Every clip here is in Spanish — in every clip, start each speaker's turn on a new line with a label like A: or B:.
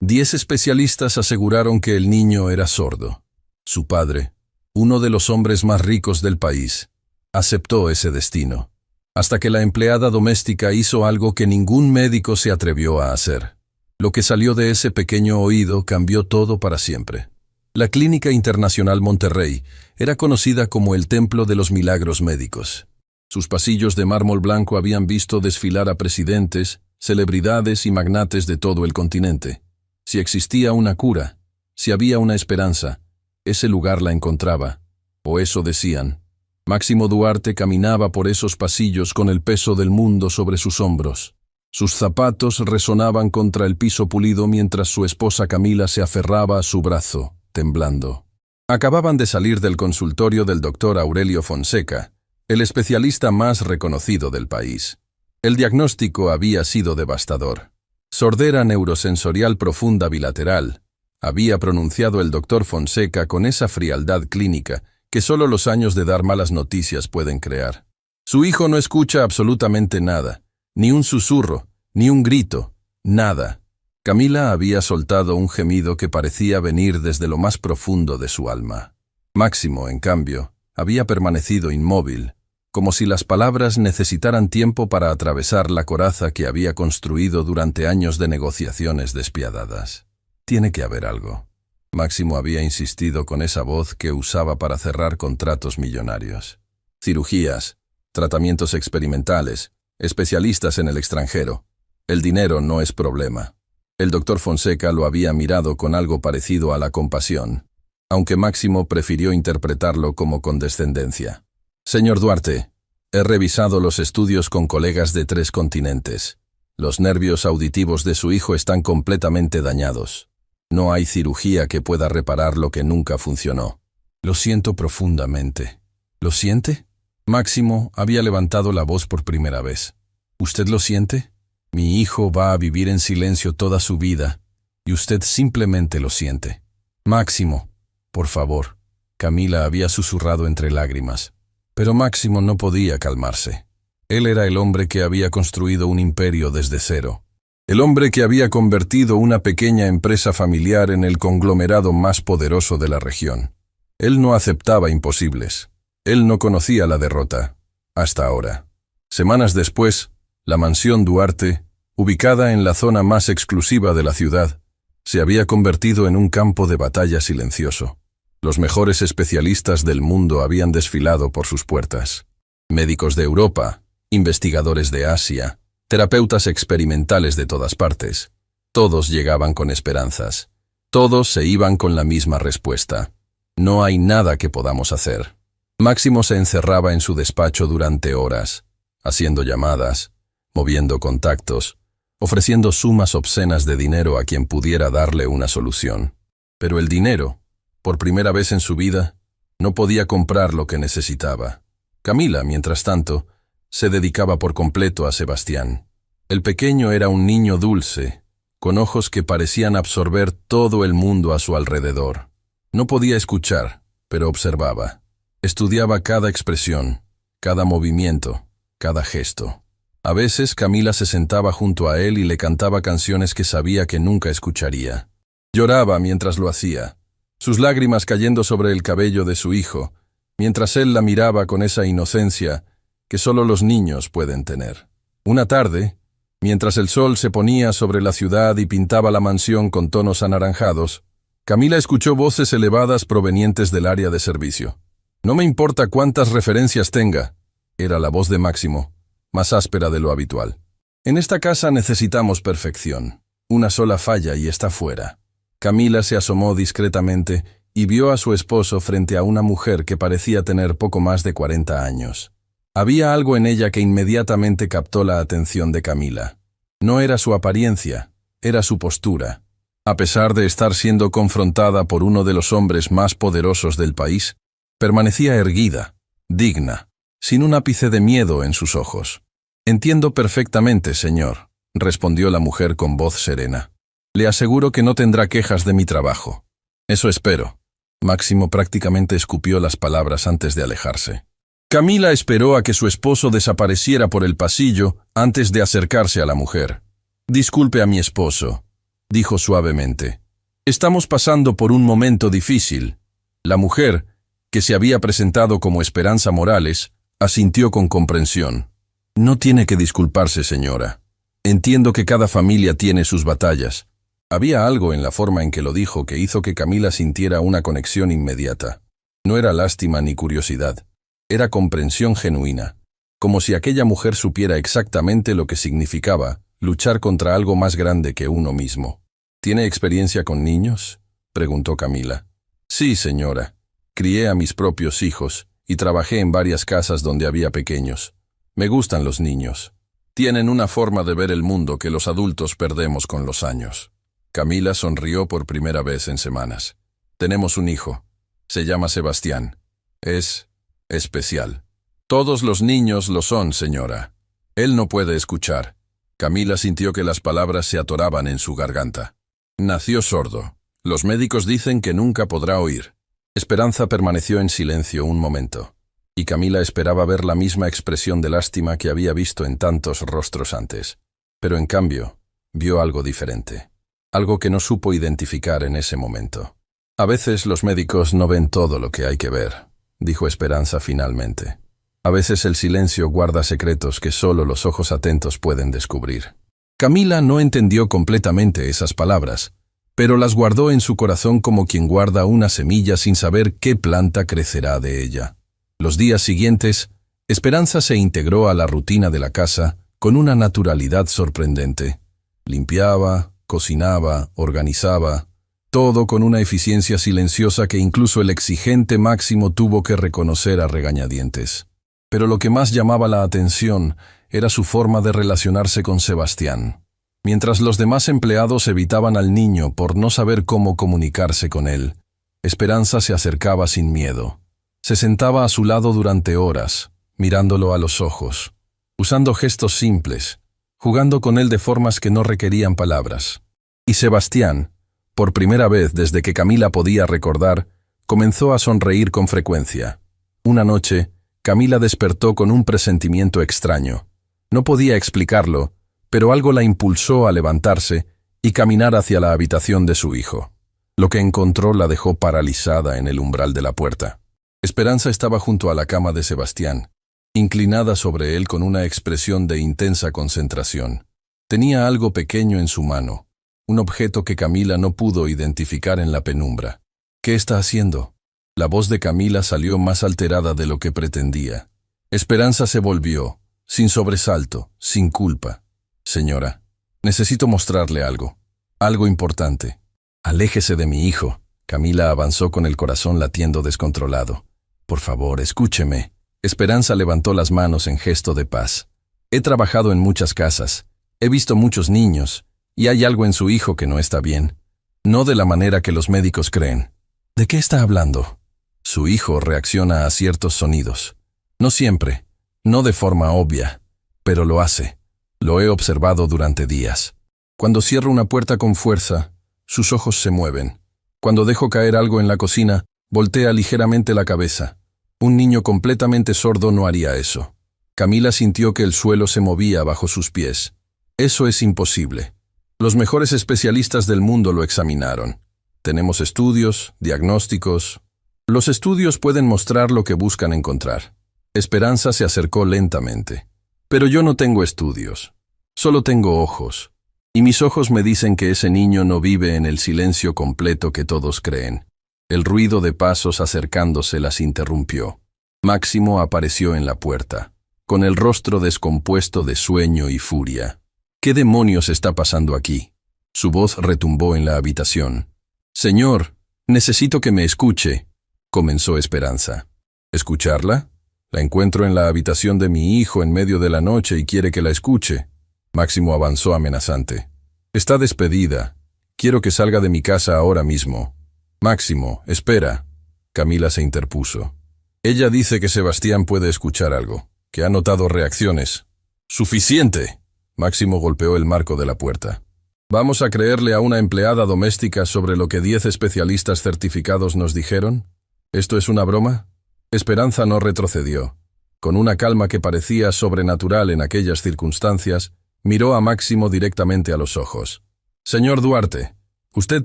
A: 10 especialistas aseguraron que el niño era sordo. Su padre, uno de los hombres más ricos del país, aceptó ese destino, hasta que la empleada doméstica hizo algo que ningún médico se atrevió a hacer. Lo que salió de ese pequeño oído cambió todo para siempre. La Clínica Internacional Monterrey era conocida como el Templo de los Milagros Médicos. Sus pasillos de mármol blanco habían visto desfilar a presidentes, celebridades y magnates de todo el continente. Si existía una cura, si había una esperanza, ese lugar la encontraba, o eso decían. Máximo Duarte caminaba por esos pasillos con el peso del mundo sobre sus hombros. Sus zapatos resonaban contra el piso pulido mientras su esposa Camila se aferraba a su brazo, temblando. Acababan de salir del consultorio del doctor Aurelio Fonseca, el especialista más reconocido del país. El diagnóstico había sido devastador. Sordera neurosensorial profunda bilateral, había pronunciado el doctor Fonseca con esa frialdad clínica que solo los años de dar malas noticias pueden crear. Su hijo no escucha absolutamente nada, ni un susurro, ni un grito, nada. Camila había soltado un gemido que parecía venir desde lo más profundo de su alma. Máximo, en cambio, había permanecido inmóvil, como si las palabras necesitaran tiempo para atravesar la coraza que había construido durante años de negociaciones despiadadas. Tiene que haber algo. Máximo había insistido con esa voz que usaba para cerrar contratos millonarios. Cirugías, tratamientos experimentales, especialistas en el extranjero. El dinero no es problema. El doctor Fonseca lo había mirado con algo parecido a la compasión, aunque Máximo prefirió interpretarlo como condescendencia. Señor Duarte, he revisado los estudios con colegas de 3 continentes. Los nervios auditivos de su hijo están completamente dañados. No hay cirugía que pueda reparar lo que nunca funcionó. Lo siento profundamente. ¿Lo siente? Máximo había levantado la voz por primera vez. ¿Usted lo siente? Mi hijo va a vivir en silencio toda su vida, y usted simplemente lo siente. Máximo, por favor. Camila había susurrado entre lágrimas. Pero Máximo no podía calmarse. Él era el hombre que había construido un imperio desde cero. El hombre que había convertido una pequeña empresa familiar en el conglomerado más poderoso de la región. Él no aceptaba imposibles. Él no conocía la derrota. Hasta ahora. Semanas después, la mansión Duarte, ubicada en la zona más exclusiva de la ciudad, se había convertido en un campo de batalla silencioso. Los mejores especialistas del mundo habían desfilado por sus puertas. Médicos de Europa, investigadores de Asia, terapeutas experimentales de todas partes. Todos llegaban con esperanzas. Todos se iban con la misma respuesta. No hay nada que podamos hacer. Máximo se encerraba en su despacho durante horas, haciendo llamadas, moviendo contactos, ofreciendo sumas obscenas de dinero a quien pudiera darle una solución. Pero el dinero, por primera vez en su vida, no podía comprar lo que necesitaba. Camila, mientras tanto, se dedicaba por completo a Sebastián. El pequeño era un niño dulce, con ojos que parecían absorber todo el mundo a su alrededor. No podía escuchar, pero observaba. Estudiaba cada expresión, cada movimiento, cada gesto. A veces Camila se sentaba junto a él y le cantaba canciones que sabía que nunca escucharía. Lloraba mientras lo hacía, sus lágrimas cayendo sobre el cabello de su hijo, mientras él la miraba con esa inocencia que solo los niños pueden tener. Una tarde, mientras el sol se ponía sobre la ciudad y pintaba la mansión con tonos anaranjados, Camila escuchó voces elevadas provenientes del área de servicio. «No me importa cuántas referencias tenga», era la voz de Máximo, más áspera de lo habitual. «En esta casa necesitamos perfección. Una sola falla y está fuera». Camila se asomó discretamente y vio a su esposo frente a una mujer que parecía tener poco más de 40 años. Había algo en ella que inmediatamente captó la atención de Camila. No era su apariencia, era su postura. A pesar de estar siendo confrontada por uno de los hombres más poderosos del país, permanecía erguida, digna, sin un ápice de miedo en sus ojos. «Entiendo perfectamente, señor», respondió la mujer con voz serena. «Le aseguro que no tendrá quejas de mi trabajo». «Eso espero». Máximo prácticamente escupió las palabras antes de alejarse. Camila esperó a que su esposo desapareciera por el pasillo antes de acercarse a la mujer. «Disculpe a mi esposo», dijo suavemente. Estamos pasando por un momento difícil. La mujer, que se había presentado como Esperanza Morales, asintió con comprensión. No tiene que disculparse, señora. Entiendo que cada familia tiene sus batallas. Había algo en la forma en que lo dijo que hizo que Camila sintiera una conexión inmediata. No era lástima ni curiosidad. Era comprensión genuina. Como si aquella mujer supiera exactamente lo que significaba luchar contra algo más grande que uno mismo. ¿Tiene experiencia con niños?, preguntó Camila. Sí, señora. Crié a mis propios hijos y trabajé en varias casas donde había pequeños. Me gustan los niños. Tienen una forma de ver el mundo que los adultos perdemos con los años. Camila sonrió por primera vez en semanas. Tenemos un hijo. Se llama Sebastián. Es especial. Todos los niños lo son, señora. Él no puede escuchar. Camila sintió que las palabras se atoraban en su garganta. Nació sordo. Los médicos dicen que nunca podrá oír. Esperanza permaneció en silencio un momento, y Camila esperaba ver la misma expresión de lástima que había visto en tantos rostros antes. Pero en cambio, vio algo diferente. Algo que no supo identificar en ese momento. A veces los médicos no ven todo lo que hay que ver, dijo Esperanza finalmente. A veces el silencio guarda secretos que solo los ojos atentos pueden descubrir. Camila no entendió completamente esas palabras, pero las guardó en su corazón como quien guarda una semilla sin saber qué planta crecerá de ella. Los días siguientes, Esperanza se integró a la rutina de la casa con una naturalidad sorprendente. Limpiaba, cocinaba, organizaba, todo con una eficiencia silenciosa que incluso el exigente Máximo tuvo que reconocer a regañadientes. Pero lo que más llamaba la atención era su forma de relacionarse con Sebastián. Mientras los demás empleados evitaban al niño por no saber cómo comunicarse con él, Esperanza se acercaba sin miedo. Se sentaba a su lado durante horas, mirándolo a los ojos, usando gestos simples, jugando con él de formas que no requerían palabras. Y Sebastián, por primera vez desde que Camila podía recordar, comenzó a sonreír con frecuencia. Una noche, Camila despertó con un presentimiento extraño. No podía explicarlo, pero algo la impulsó a levantarse y caminar hacia la habitación de su hijo. Lo que encontró la dejó paralizada en el umbral de la puerta. Esperanza estaba junto a la cama de Sebastián, inclinada sobre él con una expresión de intensa concentración. Tenía algo pequeño en su mano, un objeto que Camila no pudo identificar en la penumbra. ¿Qué está haciendo? La voz de Camila salió más alterada de lo que pretendía. Esperanza se volvió, sin sobresalto, sin culpa. Señora, necesito mostrarle algo importante. Aléjese de mi hijo. Camila avanzó con el corazón latiendo descontrolado. Por favor, escúcheme. Esperanza levantó las manos en gesto de paz. He trabajado en muchas casas, he visto muchos niños, y hay algo en su hijo que no está bien. No de la manera que los médicos creen. ¿De qué está hablando? Su hijo reacciona a ciertos sonidos. No siempre, no de forma obvia, pero lo hace. Lo he observado durante días. Cuando cierro una puerta con fuerza, sus ojos se mueven. Cuando dejo caer algo en la cocina, voltea ligeramente la cabeza. Un niño completamente sordo no haría eso. Camila sintió que el suelo se movía bajo sus pies. Eso es imposible. Los mejores especialistas del mundo lo examinaron. Tenemos estudios, diagnósticos. Los estudios pueden mostrar lo que buscan encontrar. Esperanza se acercó lentamente. Pero yo no tengo estudios. Solo tengo ojos. Y mis ojos me dicen que ese niño no vive en el silencio completo que todos creen. El ruido de pasos acercándose las interrumpió. Máximo apareció en la puerta, con el rostro descompuesto de sueño y furia. ¿Qué demonios está pasando aquí? Su voz retumbó en la habitación. Señor, necesito que me escuche, comenzó Esperanza. ¿Escucharla? La encuentro en la habitación de mi hijo en medio de la noche y quiere que la escuche. Máximo avanzó amenazante. Está despedida. Quiero que salga de mi casa ahora mismo. Máximo, espera. Camila se interpuso. Ella dice que Sebastián puede escuchar algo, que ha notado reacciones. ¡Suficiente! Máximo golpeó el marco de la puerta. ¿Vamos a creerle a una empleada doméstica sobre lo que 10 especialistas certificados nos dijeron? ¿Esto es una broma? Esperanza no retrocedió. Con una calma que parecía sobrenatural en aquellas circunstancias, miró a Máximo directamente a los ojos. Señor Duarte, usted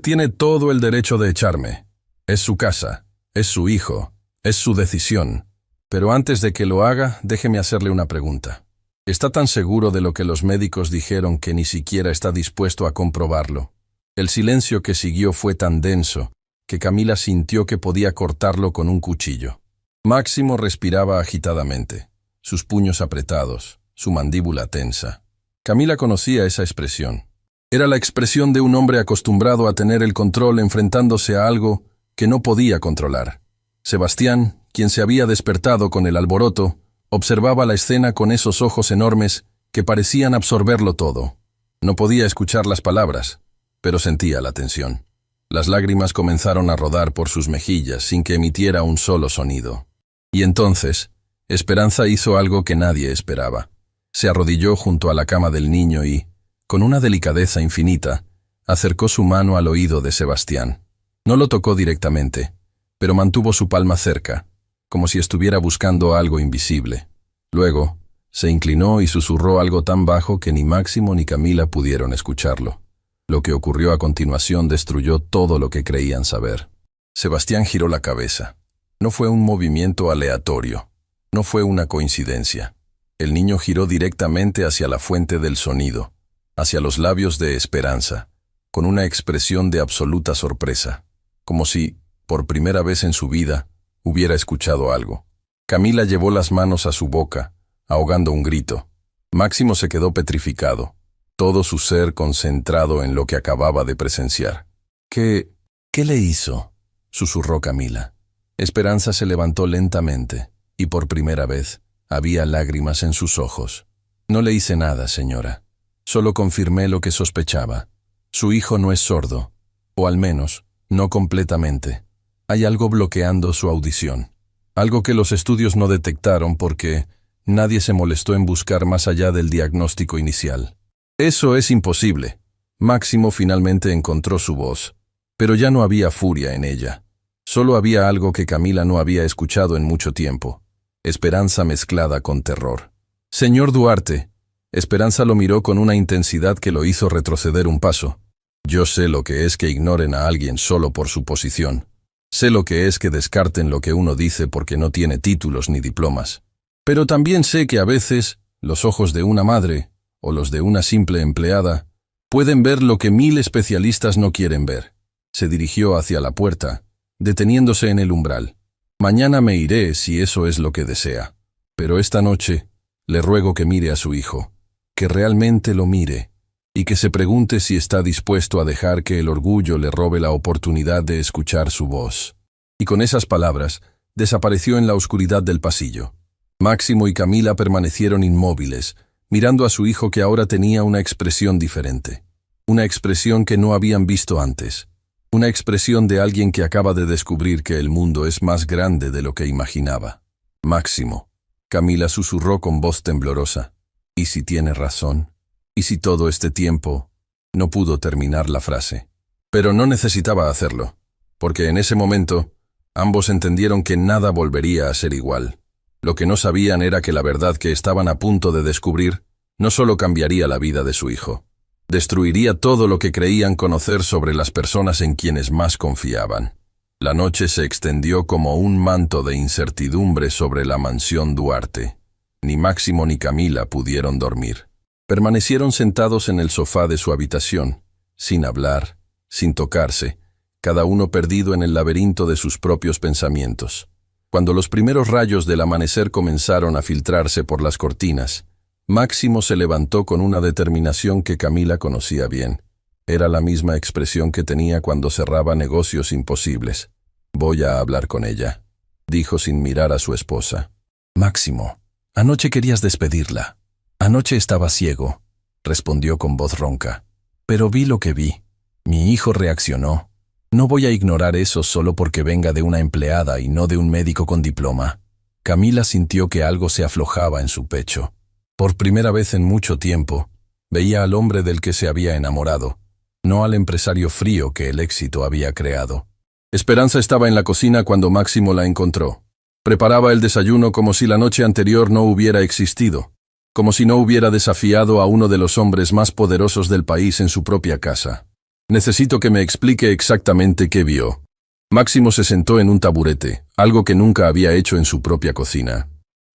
A: tiene todo el derecho de echarme. Es su casa, es su hijo, es su decisión. Pero antes de que lo haga, déjeme hacerle una pregunta. ¿Está tan seguro de lo que los médicos dijeron que ni siquiera está dispuesto a comprobarlo? El silencio que siguió fue tan denso que Camila sintió que podía cortarlo con un cuchillo. Máximo respiraba agitadamente, sus puños apretados, su mandíbula tensa. Camila conocía esa expresión. Era la expresión de un hombre acostumbrado a tener el control enfrentándose a algo que no podía controlar. Sebastián, quien se había despertado con el alboroto, observaba la escena con esos ojos enormes que parecían absorberlo todo. No podía escuchar las palabras, pero sentía la tensión. Las lágrimas comenzaron a rodar por sus mejillas sin que emitiera un solo sonido. Y entonces, Esperanza hizo algo que nadie esperaba. Se arrodilló junto a la cama del niño y, con una delicadeza infinita, acercó su mano al oído de Sebastián. No lo tocó directamente, pero mantuvo su palma cerca, como si estuviera buscando algo invisible. Luego, se inclinó y susurró algo tan bajo que ni Máximo ni Camila pudieron escucharlo. Lo que ocurrió a continuación destruyó todo lo que creían saber. Sebastián giró la cabeza. No fue un movimiento aleatorio. No fue una coincidencia. El niño giró directamente hacia la fuente del sonido, hacia los labios de Esperanza, con una expresión de absoluta sorpresa, como si, por primera vez en su vida, hubiera escuchado algo. Camila llevó las manos a su boca, ahogando un grito. Máximo se quedó petrificado, todo su ser concentrado en lo que acababa de presenciar. ¿Qué le hizo?, susurró Camila. Esperanza se levantó lentamente, y por primera vez había lágrimas en sus ojos. No le hice nada, señora. Solo confirmé lo que sospechaba. Su hijo no es sordo, o al menos, no completamente. Hay algo bloqueando su audición. Algo que los estudios no detectaron porque nadie se molestó en buscar más allá del diagnóstico inicial. Eso es imposible. Máximo finalmente encontró su voz, pero ya no había furia en ella. Solo había algo que Camila no había escuchado en mucho tiempo. Esperanza mezclada con terror. Señor Duarte. Esperanza lo miró con una intensidad que lo hizo retroceder un paso. Yo sé lo que es que ignoren a alguien solo por su posición. Sé lo que es que descarten lo que uno dice porque no tiene títulos ni diplomas. Pero también sé que a veces los ojos de una madre, o los de una simple empleada, pueden ver lo que 1000 especialistas no quieren ver. Se dirigió hacia la puerta, deteniéndose en el umbral. Mañana me iré si eso es lo que desea. Pero esta noche le ruego que mire a su hijo, que realmente lo mire, y que se pregunte si está dispuesto a dejar que el orgullo le robe la oportunidad de escuchar su voz. Y con esas palabras, desapareció en la oscuridad del pasillo. Máximo y Camila permanecieron inmóviles, mirando a su hijo que ahora tenía una expresión diferente. Una expresión que no habían visto antes. Una expresión de alguien que acaba de descubrir que el mundo es más grande de lo que imaginaba. Máximo. Camila susurró con voz temblorosa. ¿Y si tiene razón? ¿Y si todo este tiempo? No pudo terminar la frase. Pero no necesitaba hacerlo, porque en ese momento ambos entendieron que nada volvería a ser igual. Lo que no sabían era que la verdad que estaban a punto de descubrir no solo cambiaría la vida de su hijo, destruiría todo lo que creían conocer sobre las personas en quienes más confiaban. La noche se extendió como un manto de incertidumbre sobre la mansión Duarte. Ni Máximo ni Camila pudieron dormir. Permanecieron sentados en el sofá de su habitación, sin hablar, sin tocarse, cada uno perdido en el laberinto de sus propios pensamientos. Cuando los primeros rayos del amanecer comenzaron a filtrarse por las cortinas, Máximo se levantó con una determinación que Camila conocía bien. Era la misma expresión que tenía cuando cerraba negocios imposibles. «Voy a hablar con ella», dijo sin mirar a su esposa. «Máximo, anoche querías despedirla». «Anoche estaba ciego», respondió con voz ronca. «Pero vi lo que vi. Mi hijo reaccionó. No voy a ignorar eso solo porque venga de una empleada y no de un médico con diploma». Camila sintió que algo se aflojaba en su pecho. Por primera vez en mucho tiempo, veía al hombre del que se había enamorado, no al empresario frío que el éxito había creado. Esperanza estaba en la cocina cuando Máximo la encontró. Preparaba el desayuno como si la noche anterior no hubiera existido, como si no hubiera desafiado a uno de los hombres más poderosos del país en su propia casa. Necesito que me explique exactamente qué vio. Máximo se sentó en un taburete, algo que nunca había hecho en su propia cocina.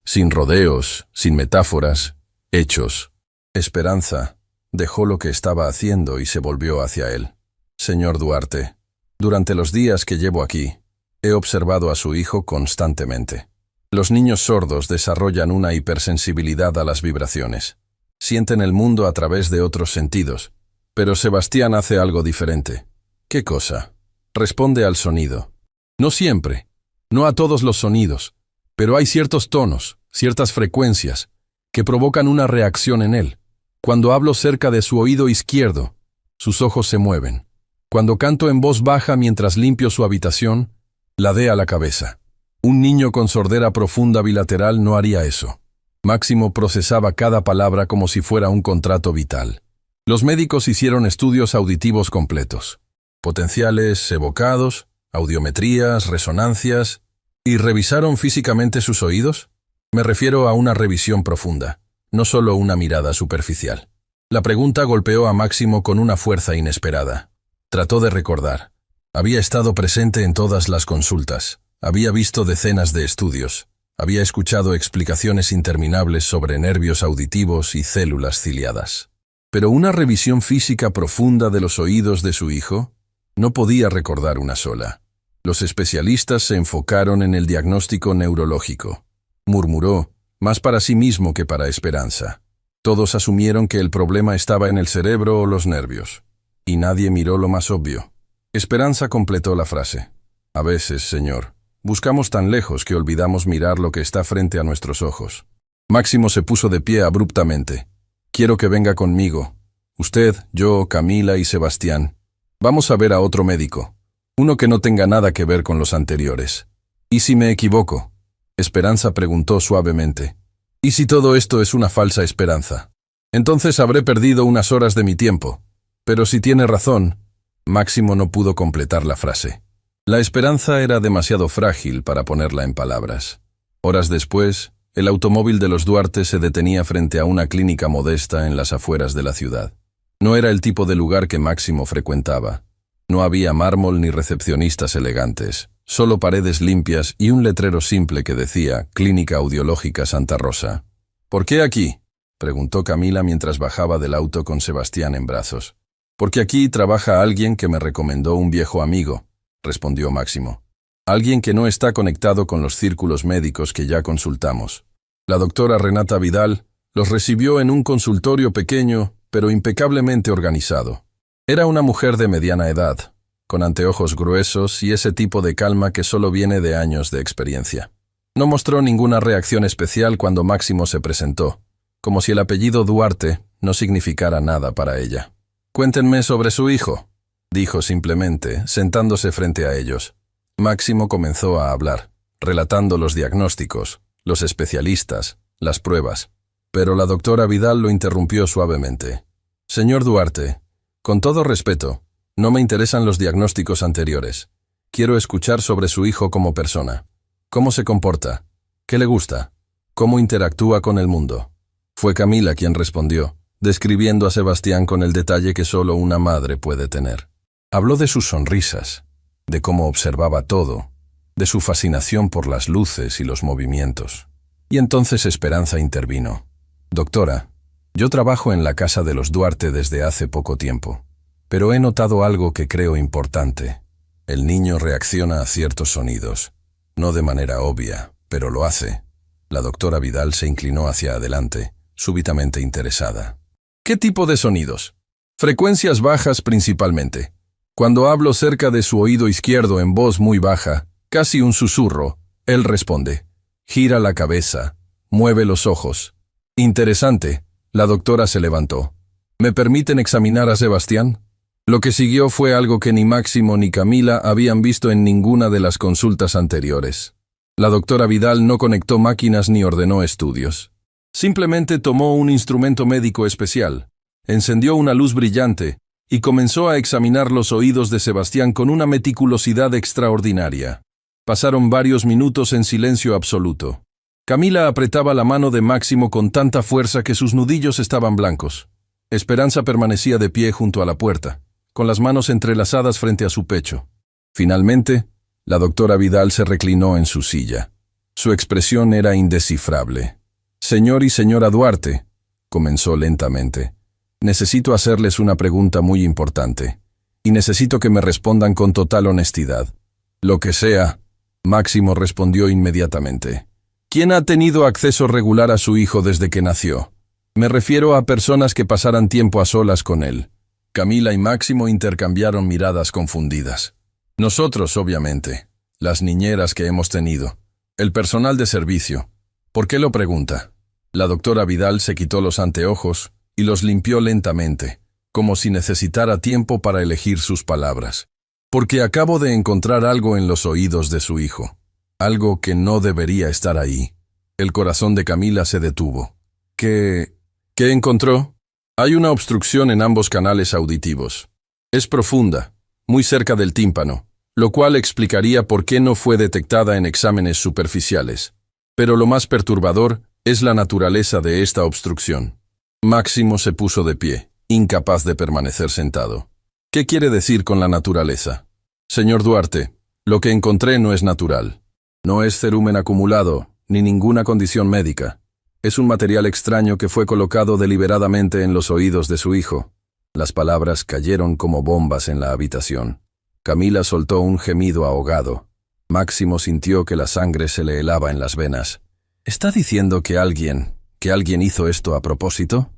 A: Sin rodeos, sin metáforas, hechos. Esperanza dejó lo que estaba haciendo y se volvió hacia él. Señor Duarte, durante los días que llevo aquí, he observado a su hijo constantemente. Los niños sordos desarrollan una hipersensibilidad a las vibraciones. Sienten el mundo a través de otros sentidos. Pero Sebastián hace algo diferente. ¿Qué cosa? Responde al sonido. No siempre, no a todos los sonidos, pero hay ciertos tonos, ciertas frecuencias, que provocan una reacción en él. Cuando hablo cerca de su oído izquierdo, sus ojos se mueven. Cuando canto en voz baja mientras limpio su habitación, ladea la cabeza. Un niño con sordera profunda bilateral no haría eso. Máximo procesaba cada palabra como si fuera un contrato vital. Los médicos hicieron estudios auditivos completos. Potenciales, evocados, audiometrías, resonancias, ¿y revisaron físicamente sus oídos? Me refiero a una revisión profunda, no solo una mirada superficial. La pregunta golpeó a Máximo con una fuerza inesperada. Trató de recordar. Había estado presente en todas las consultas, había visto decenas de estudios, había escuchado explicaciones interminables sobre nervios auditivos y células ciliadas. Pero una revisión física profunda de los oídos de su hijo no podía recordar una sola. Los especialistas se enfocaron en el diagnóstico neurológico. Murmuró, más para sí mismo que para Esperanza. Todos asumieron que el problema estaba en el cerebro o los nervios. Y nadie miró lo más obvio. Esperanza completó la frase. A veces, señor, buscamos tan lejos que olvidamos mirar lo que está frente a nuestros ojos. Máximo se puso de pie abruptamente. Quiero que venga conmigo. Usted, yo, Camila y Sebastián. Vamos a ver a otro médico. Uno que no tenga nada que ver con los anteriores. ¿Y si me equivoco? Esperanza preguntó suavemente. ¿Y si todo esto es una falsa esperanza? Entonces habré perdido unas horas de mi tiempo. Pero si tiene razón, Máximo no pudo completar la frase. La esperanza era demasiado frágil para ponerla en palabras. Horas después, el automóvil de los Duarte se detenía frente a una clínica modesta en las afueras de la ciudad. No era el tipo de lugar que Máximo frecuentaba. No había mármol ni recepcionistas elegantes, solo paredes limpias y un letrero simple que decía Clínica Audiológica Santa Rosa. ¿Por qué aquí?, preguntó Camila mientras bajaba del auto con Sebastián en brazos. Porque aquí trabaja alguien que me recomendó un viejo amigo, respondió Máximo. Alguien que no está conectado con los círculos médicos que ya consultamos. La doctora Renata Vidal los recibió en un consultorio pequeño, pero impecablemente organizado. Era una mujer de mediana edad, con anteojos gruesos y ese tipo de calma que solo viene de años de experiencia. No mostró ninguna reacción especial cuando Máximo se presentó, como si el apellido Duarte no significara nada para ella. «Cuéntenme sobre su hijo», dijo simplemente, sentándose frente a ellos. Máximo comenzó a hablar, relatando los diagnósticos, los especialistas, las pruebas. Pero la doctora Vidal lo interrumpió suavemente. «Señor Duarte, con todo respeto, no me interesan los diagnósticos anteriores. Quiero escuchar sobre su hijo como persona. ¿Cómo se comporta? ¿Qué le gusta? ¿Cómo interactúa con el mundo?» Fue Camila quien respondió, describiendo a Sebastián con el detalle que solo una madre puede tener. Habló de sus sonrisas, de cómo observaba todo, de su fascinación por las luces y los movimientos. Y entonces Esperanza intervino. «Doctora, yo trabajo en la casa de los Duarte desde hace poco tiempo, pero he notado algo que creo importante. El niño reacciona a ciertos sonidos, no de manera obvia, pero lo hace». La doctora Vidal se inclinó hacia adelante, súbitamente interesada. «¿Qué tipo de sonidos?» «Frecuencias bajas principalmente. Cuando hablo cerca de su oído izquierdo en voz muy baja, casi un susurro, él responde. Gira la cabeza, mueve los ojos. Interesante». La doctora se levantó. «¿Me permiten examinar a Sebastián?» Lo que siguió fue algo que ni Máximo ni Camila habían visto en ninguna de las consultas anteriores. La doctora Vidal no conectó máquinas ni ordenó estudios. Simplemente tomó un instrumento médico especial, encendió una luz brillante y comenzó a examinar los oídos de Sebastián con una meticulosidad extraordinaria. Pasaron varios minutos en silencio absoluto. Camila apretaba la mano de Máximo con tanta fuerza que sus nudillos estaban blancos. Esperanza permanecía de pie junto a la puerta, con las manos entrelazadas frente a su pecho. Finalmente, la doctora Vidal se reclinó en su silla. Su expresión era indescifrable. «Señor y señora Duarte», comenzó lentamente, «necesito hacerles una pregunta muy importante, y necesito que me respondan con total honestidad. Lo que sea». Máximo respondió inmediatamente. «¿Quién ha tenido acceso regular a su hijo desde que nació? Me refiero a personas que pasaran tiempo a solas con él». Camila y Máximo intercambiaron miradas confundidas. «Nosotros, obviamente. Las niñeras que hemos tenido. El personal de servicio. ¿Por qué lo pregunta?» La doctora Vidal se quitó los anteojos y los limpió lentamente, como si necesitara tiempo para elegir sus palabras. «Porque acabo de encontrar algo en los oídos de su hijo. Algo que no debería estar ahí». El corazón de Camila se detuvo. ¿Qué encontró? «Hay una obstrucción en ambos canales auditivos. Es profunda, muy cerca del tímpano, lo cual explicaría por qué no fue detectada en exámenes superficiales. Pero lo más perturbador es la naturaleza de esta obstrucción». Máximo se puso de pie, incapaz de permanecer sentado. «¿Qué quiere decir con la naturaleza?» «Señor Duarte, lo que encontré no es natural. No es cerumen acumulado, ni ninguna condición médica. Es un material extraño que fue colocado deliberadamente en los oídos de su hijo». Las palabras cayeron como bombas en la habitación. Camila soltó un gemido ahogado. Máximo sintió que la sangre se le helaba en las venas. «¿Está diciendo que alguien hizo esto a propósito?»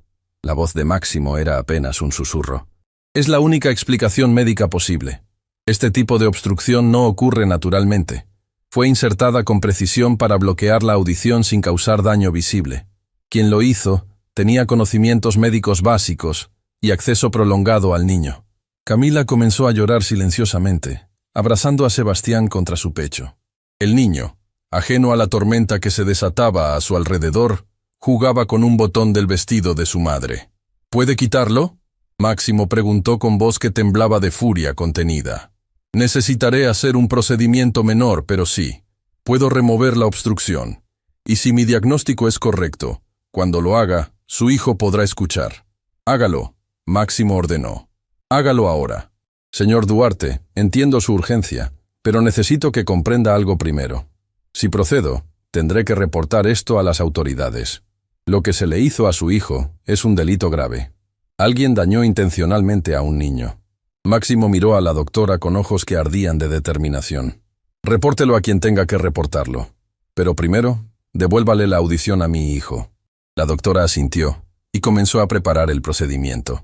A: La voz de Máximo era apenas un susurro. «Es la única explicación médica posible. Este tipo de obstrucción no ocurre naturalmente. Fue insertada con precisión para bloquear la audición sin causar daño visible. Quien lo hizo tenía conocimientos médicos básicos y acceso prolongado al niño». Camila comenzó a llorar silenciosamente, abrazando a Sebastián contra su pecho. El niño, ajeno a la tormenta que se desataba a su alrededor, jugaba con un botón del vestido de su madre. «¿Puede quitarlo?», Máximo preguntó con voz que temblaba de furia contenida. «Necesitaré hacer un procedimiento menor, pero sí, puedo remover la obstrucción. Y si mi diagnóstico es correcto, cuando lo haga, su hijo podrá escuchar». «Hágalo», Máximo ordenó. «Hágalo ahora». «Señor Duarte, entiendo su urgencia, pero necesito que comprenda algo primero. Si procedo, tendré que reportar esto a las autoridades. Lo que se le hizo a su hijo es un delito grave. Alguien dañó intencionalmente a un niño». Máximo miró a la doctora con ojos que ardían de determinación. «Repórtelo a quien tenga que reportarlo. Pero primero, devuélvale la audición a mi hijo». La doctora asintió y comenzó a preparar el procedimiento.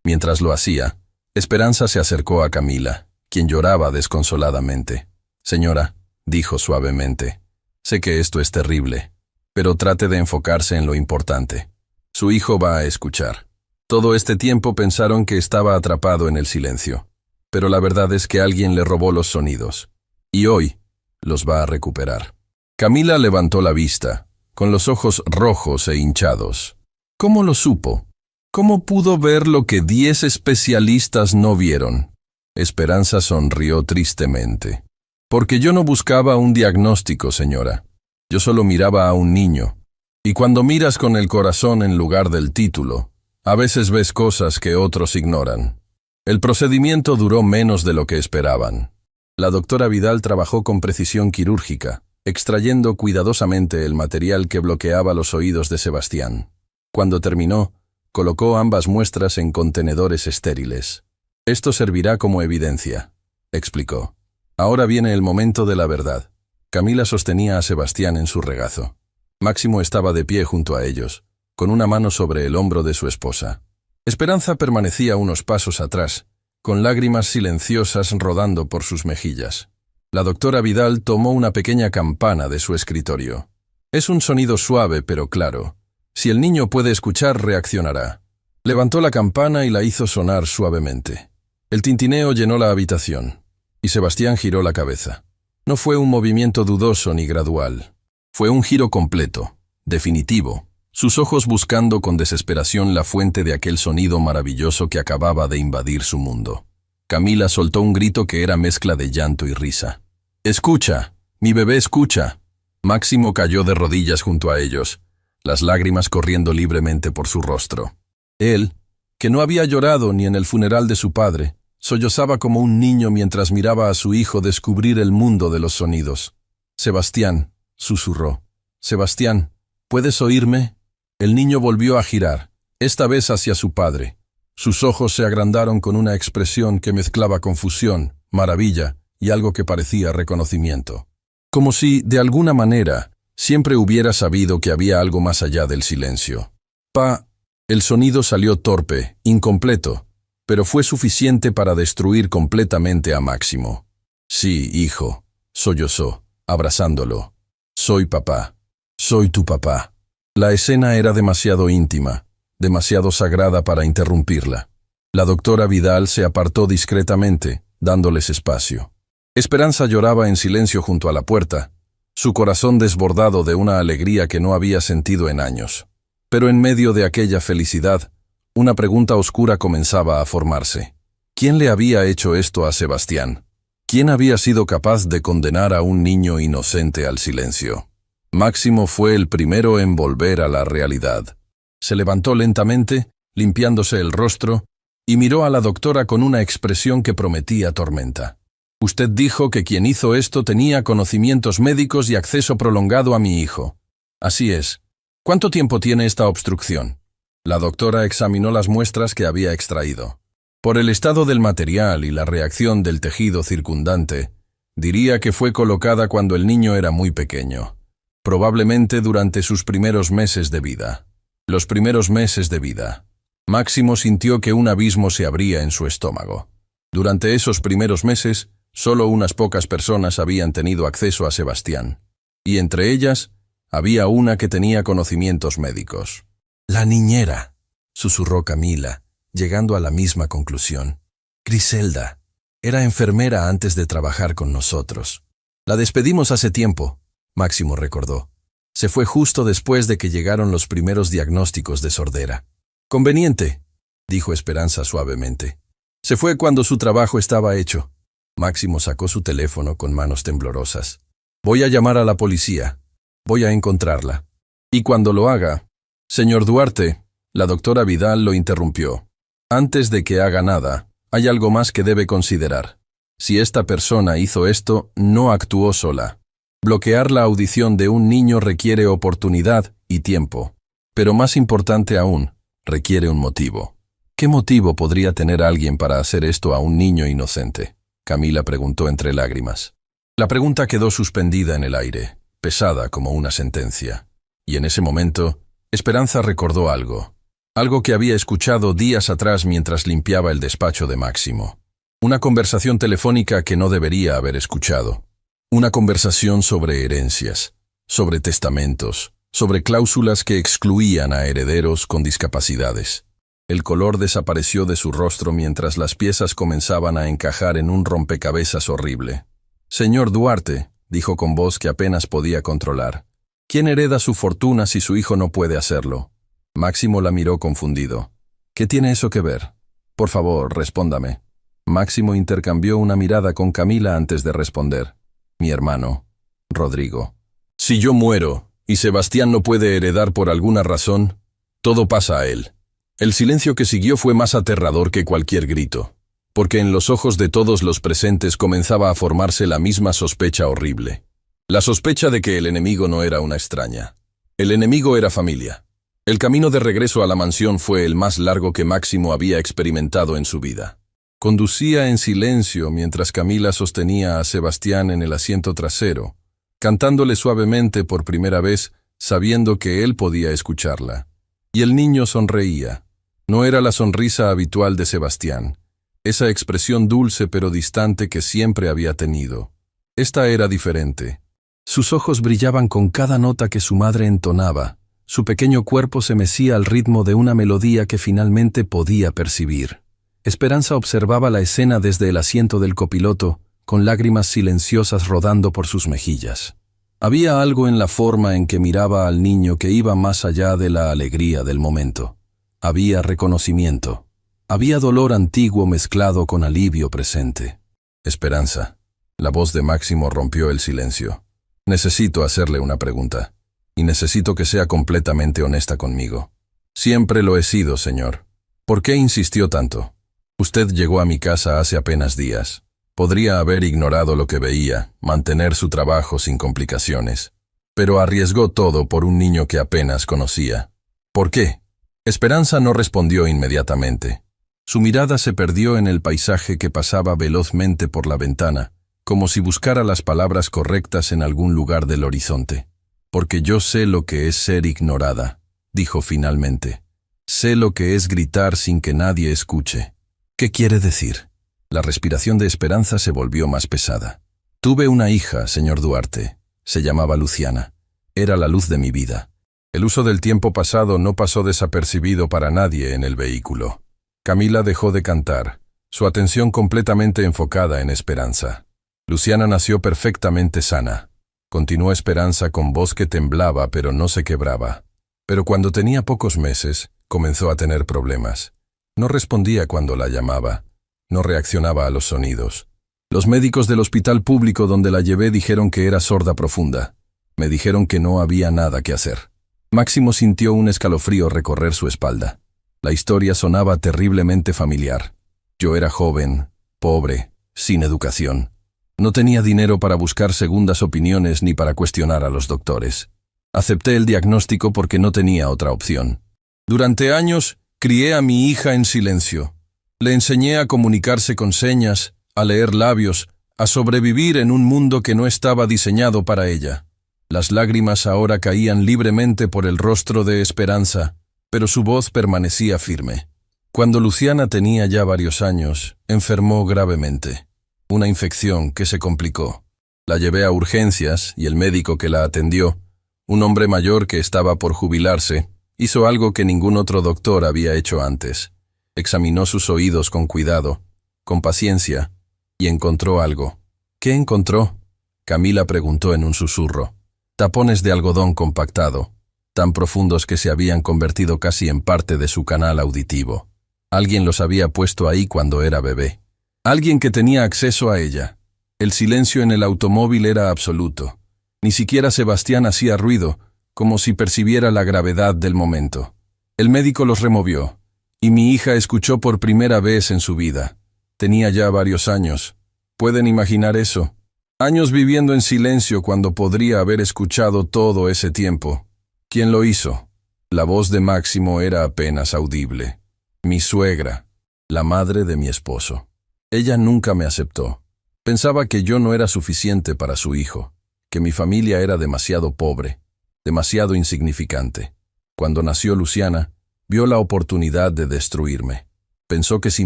A: Mientras lo hacía, Esperanza se acercó a Camila, quien lloraba desconsoladamente. «Señora», dijo suavemente, «sé que esto es terrible, pero trate de enfocarse en lo importante. Su hijo va a escuchar. Todo este tiempo pensaron que estaba atrapado en el silencio, pero la verdad es que alguien le robó los sonidos, y hoy los va a recuperar». Camila levantó la vista, con los ojos rojos e hinchados. «¿Cómo lo supo? ¿Cómo pudo ver lo que 10 especialistas no vieron?» Esperanza sonrió tristemente. «Porque yo no buscaba un diagnóstico, señora. Yo solo miraba a un niño. Y cuando miras con el corazón en lugar del título, a veces ves cosas que otros ignoran». El procedimiento duró menos de lo que esperaban. La doctora Vidal trabajó con precisión quirúrgica, extrayendo cuidadosamente el material que bloqueaba los oídos de Sebastián. Cuando terminó, colocó ambas muestras en contenedores estériles. «Esto servirá como evidencia», explicó. «Ahora viene el momento de la verdad». Camila sostenía a Sebastián en su regazo. Máximo estaba de pie junto a ellos, con una mano sobre el hombro de su esposa. Esperanza permanecía unos pasos atrás, con lágrimas silenciosas rodando por sus mejillas. La doctora Vidal tomó una pequeña campana de su escritorio. Es un sonido suave pero claro. Si el niño puede escuchar, reaccionará. Levantó la campana y la hizo sonar suavemente. El tintineo llenó la habitación, y Sebastián giró la cabeza. No fue un movimiento dudoso ni gradual. Fue un giro completo, definitivo, sus ojos buscando con desesperación la fuente de aquel sonido maravilloso que acababa de invadir su mundo. Camila soltó un grito que era mezcla de llanto y risa. «¡Escucha! ¡Mi bebé escucha!». Máximo cayó de rodillas junto a ellos, las lágrimas corriendo libremente por su rostro. Él, que no había llorado ni en el funeral de su padre, Sollozaba como un niño mientras miraba a su hijo descubrir el mundo de los sonidos. «Sebastián», susurró. «Sebastián, ¿puedes oírme?» El niño volvió a girar, esta vez hacia su padre. Sus ojos se agrandaron con una expresión que mezclaba confusión, maravilla y algo que parecía reconocimiento. Como si, de alguna manera, siempre hubiera sabido que había algo más allá del silencio. «Pa». El sonido salió torpe, incompleto, pero fue suficiente para destruir completamente a Máximo. «Sí, hijo», sollozó, abrazándolo. «Soy papá. Soy tu papá». La escena era demasiado íntima, demasiado sagrada para interrumpirla. La doctora Vidal se apartó discretamente, dándoles espacio. Esperanza lloraba en silencio junto a la puerta, su corazón desbordado de una alegría que no había sentido en años. Pero en medio de aquella felicidad, una pregunta oscura comenzaba a formarse. ¿Quién le había hecho esto a Sebastián? ¿Quién había sido capaz de condenar a un niño inocente al silencio? Máximo fue el primero en volver a la realidad. Se levantó lentamente, limpiándose el rostro, y miró a la doctora con una expresión que prometía tormenta. «Usted dijo que quien hizo esto tenía conocimientos médicos y acceso prolongado a mi hijo. Así es. ¿Cuánto tiempo tiene esta obstrucción?» La doctora examinó las muestras que había extraído. Por el estado del material y la reacción del tejido circundante, diría que fue colocada cuando el niño era muy pequeño, probablemente durante sus primeros meses de vida. Los primeros meses de vida. Máximo sintió que un abismo se abría en su estómago. Durante esos primeros meses, solo unas pocas personas habían tenido acceso a Sebastián, y entre ellas, había una que tenía conocimientos médicos. «La niñera», susurró Camila, llegando a la misma conclusión. «Griselda. Era enfermera antes de trabajar con nosotros. La despedimos hace tiempo», Máximo recordó. «Se fue justo después de que llegaron los primeros diagnósticos de sordera». «Conveniente», dijo Esperanza suavemente. «Se fue cuando su trabajo estaba hecho». Máximo sacó su teléfono con manos temblorosas. «Voy a llamar a la policía. Voy a encontrarla. Y cuando lo haga...» «Señor Duarte», la doctora Vidal lo interrumpió. «Antes de que haga nada, hay algo más que debe considerar. Si esta persona hizo esto, no actuó sola. Bloquear la audición de un niño requiere oportunidad y tiempo. Pero más importante aún, requiere un motivo. ¿Qué motivo podría tener alguien para hacer esto a un niño inocente?», Camila preguntó entre lágrimas. La pregunta quedó suspendida en el aire, pesada como una sentencia. Y en ese momento, Esperanza recordó algo que había escuchado días atrás mientras limpiaba el despacho de Máximo. Una conversación telefónica que no debería haber escuchado. Una conversación sobre herencias, sobre testamentos, sobre cláusulas que excluían a herederos con discapacidades. El color desapareció de su rostro mientras las piezas comenzaban a encajar en un rompecabezas horrible. «Señor Duarte», dijo con voz que apenas podía controlar, «¿quién hereda su fortuna si su hijo no puede hacerlo?». Máximo la miró confundido. «¿Qué tiene eso que ver? Por favor, respóndame». Máximo intercambió una mirada con Camila antes de responder. «Mi hermano, Rodrigo. Si yo muero y Sebastián no puede heredar por alguna razón, todo pasa a él». El silencio que siguió fue más aterrador que cualquier grito, porque en los ojos de todos los presentes comenzaba a formarse la misma sospecha horrible. La sospecha de que el enemigo no era una extraña. El enemigo era familia. El camino de regreso a la mansión fue el más largo que Máximo había experimentado en su vida. Conducía en silencio mientras Camila sostenía a Sebastián en el asiento trasero, cantándole suavemente por primera vez, sabiendo que él podía escucharla. Y el niño sonreía. No era la sonrisa habitual de Sebastián, esa expresión dulce pero distante que siempre había tenido. Esta era diferente. Sus ojos brillaban con cada nota que su madre entonaba. Su pequeño cuerpo se mecía al ritmo de una melodía que finalmente podía percibir. Esperanza observaba la escena desde el asiento del copiloto, con lágrimas silenciosas rodando por sus mejillas. Había algo en la forma en que miraba al niño que iba más allá de la alegría del momento. Había reconocimiento. Había dolor antiguo mezclado con alivio presente. «Esperanza». La voz de Máximo rompió el silencio. «Necesito hacerle una pregunta. Y necesito que sea completamente honesta conmigo». «Siempre lo he sido, señor». «¿Por qué insistió tanto?». Usted llegó a mi casa hace apenas días. Podría haber ignorado lo que veía, mantener su trabajo sin complicaciones. Pero arriesgó todo por un niño que apenas conocía. ¿Por qué? Esperanza no respondió inmediatamente. Su mirada se perdió en el paisaje que pasaba velozmente por la ventana, como si buscara las palabras correctas en algún lugar del horizonte. Porque yo sé lo que es ser ignorada, dijo finalmente. Sé lo que es gritar sin que nadie escuche. ¿Qué quiere decir? La respiración de Esperanza se volvió más pesada. Tuve una hija, señor Duarte. Se llamaba Luciana. Era la luz de mi vida. El uso del tiempo pasado no pasó desapercibido para nadie en el vehículo. Camila dejó de cantar, su atención completamente enfocada en Esperanza. Luciana nació perfectamente sana. Continuó Esperanza con voz que temblaba pero no se quebraba. Pero cuando tenía pocos meses, comenzó a tener problemas. No respondía cuando la llamaba. No reaccionaba a los sonidos. Los médicos del hospital público donde la llevé dijeron que era sorda profunda. Me dijeron que no había nada que hacer. Máximo sintió un escalofrío recorrer su espalda. La historia sonaba terriblemente familiar. Yo era joven, pobre, sin educación. No tenía dinero para buscar segundas opiniones ni para cuestionar a los doctores. Acepté el diagnóstico porque no tenía otra opción. Durante años, crié a mi hija en silencio. Le enseñé a comunicarse con señas, a leer labios, a sobrevivir en un mundo que no estaba diseñado para ella. Las lágrimas ahora caían libremente por el rostro de Esperanza, pero su voz permanecía firme. Cuando Luciana tenía ya varios años, enfermó gravemente. Una infección que se complicó. La llevé a urgencias y el médico que la atendió, un hombre mayor que estaba por jubilarse, hizo algo que ningún otro doctor había hecho antes. Examinó sus oídos con cuidado, con paciencia, y encontró algo. ¿Qué encontró? Camila preguntó en un susurro. Tapones de algodón compactado, tan profundos que se habían convertido casi en parte de su canal auditivo. Alguien los había puesto ahí cuando era bebé. Alguien que tenía acceso a ella. El silencio en el automóvil era absoluto. Ni siquiera Sebastián hacía ruido, como si percibiera la gravedad del momento. El médico los removió, y mi hija escuchó por primera vez en su vida. Tenía ya varios años. ¿Pueden imaginar eso? Años viviendo en silencio cuando podría haber escuchado todo ese tiempo. ¿Quién lo hizo? La voz de Máximo era apenas audible. Mi suegra, la madre de mi esposo. Ella nunca me aceptó. Pensaba que yo no era suficiente para su hijo, que mi familia era demasiado pobre, demasiado insignificante. Cuando nació Luciana, vio la oportunidad de destruirme. Pensó que si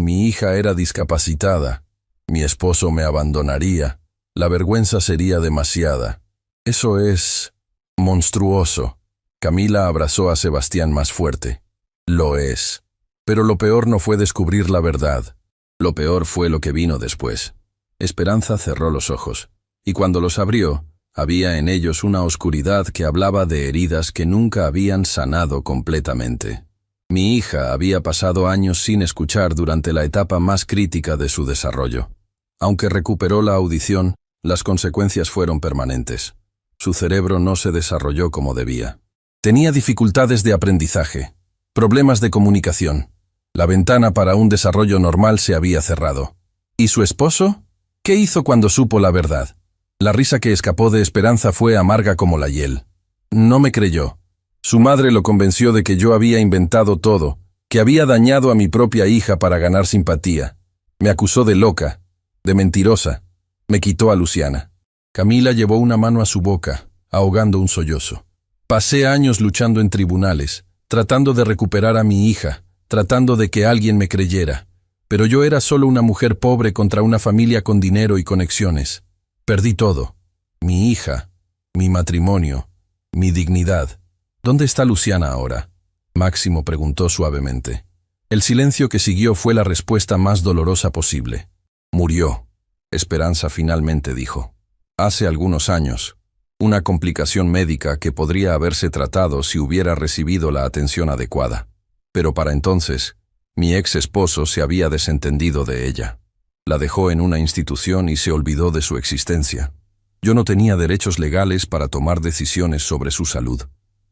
A: mi hija era discapacitada, mi esposo me abandonaría, la vergüenza sería demasiada. Eso es monstruoso. Camila abrazó a Sebastián más fuerte. Lo es. Pero lo peor no fue descubrir la verdad. Lo peor fue lo que vino después. Esperanza cerró los ojos, y cuando los abrió, había en ellos una oscuridad que hablaba de heridas que nunca habían sanado completamente. Mi hija había pasado años sin escuchar durante la etapa más crítica de su desarrollo. Aunque recuperó la audición, las consecuencias fueron permanentes. Su cerebro no se desarrolló como debía. Tenía dificultades de aprendizaje, problemas de comunicación. La ventana para un desarrollo normal se había cerrado. ¿Y su esposo? ¿Qué hizo cuando supo la verdad? La risa que escapó de Esperanza fue amarga como la hiel. No me creyó. Su madre lo convenció de que yo había inventado todo, que había dañado a mi propia hija para ganar simpatía. Me acusó de loca, de mentirosa. Me quitó a Luciana. Camila llevó una mano a su boca, ahogando un sollozo. Pasé años luchando en tribunales, tratando de recuperar a mi hija, tratando de que alguien me creyera. Pero yo era solo una mujer pobre contra una familia con dinero y conexiones. Perdí todo. Mi hija, mi matrimonio, mi dignidad. ¿Dónde está Luciana ahora? Máximo preguntó suavemente. El silencio que siguió fue la respuesta más dolorosa posible. Murió. Esperanza finalmente dijo. Hace algunos años. Una complicación médica que podría haberse tratado si hubiera recibido la atención adecuada. Pero para entonces, mi ex esposo se había desentendido de ella. La dejó en una institución y se olvidó de su existencia. Yo no tenía derechos legales para tomar decisiones sobre su salud.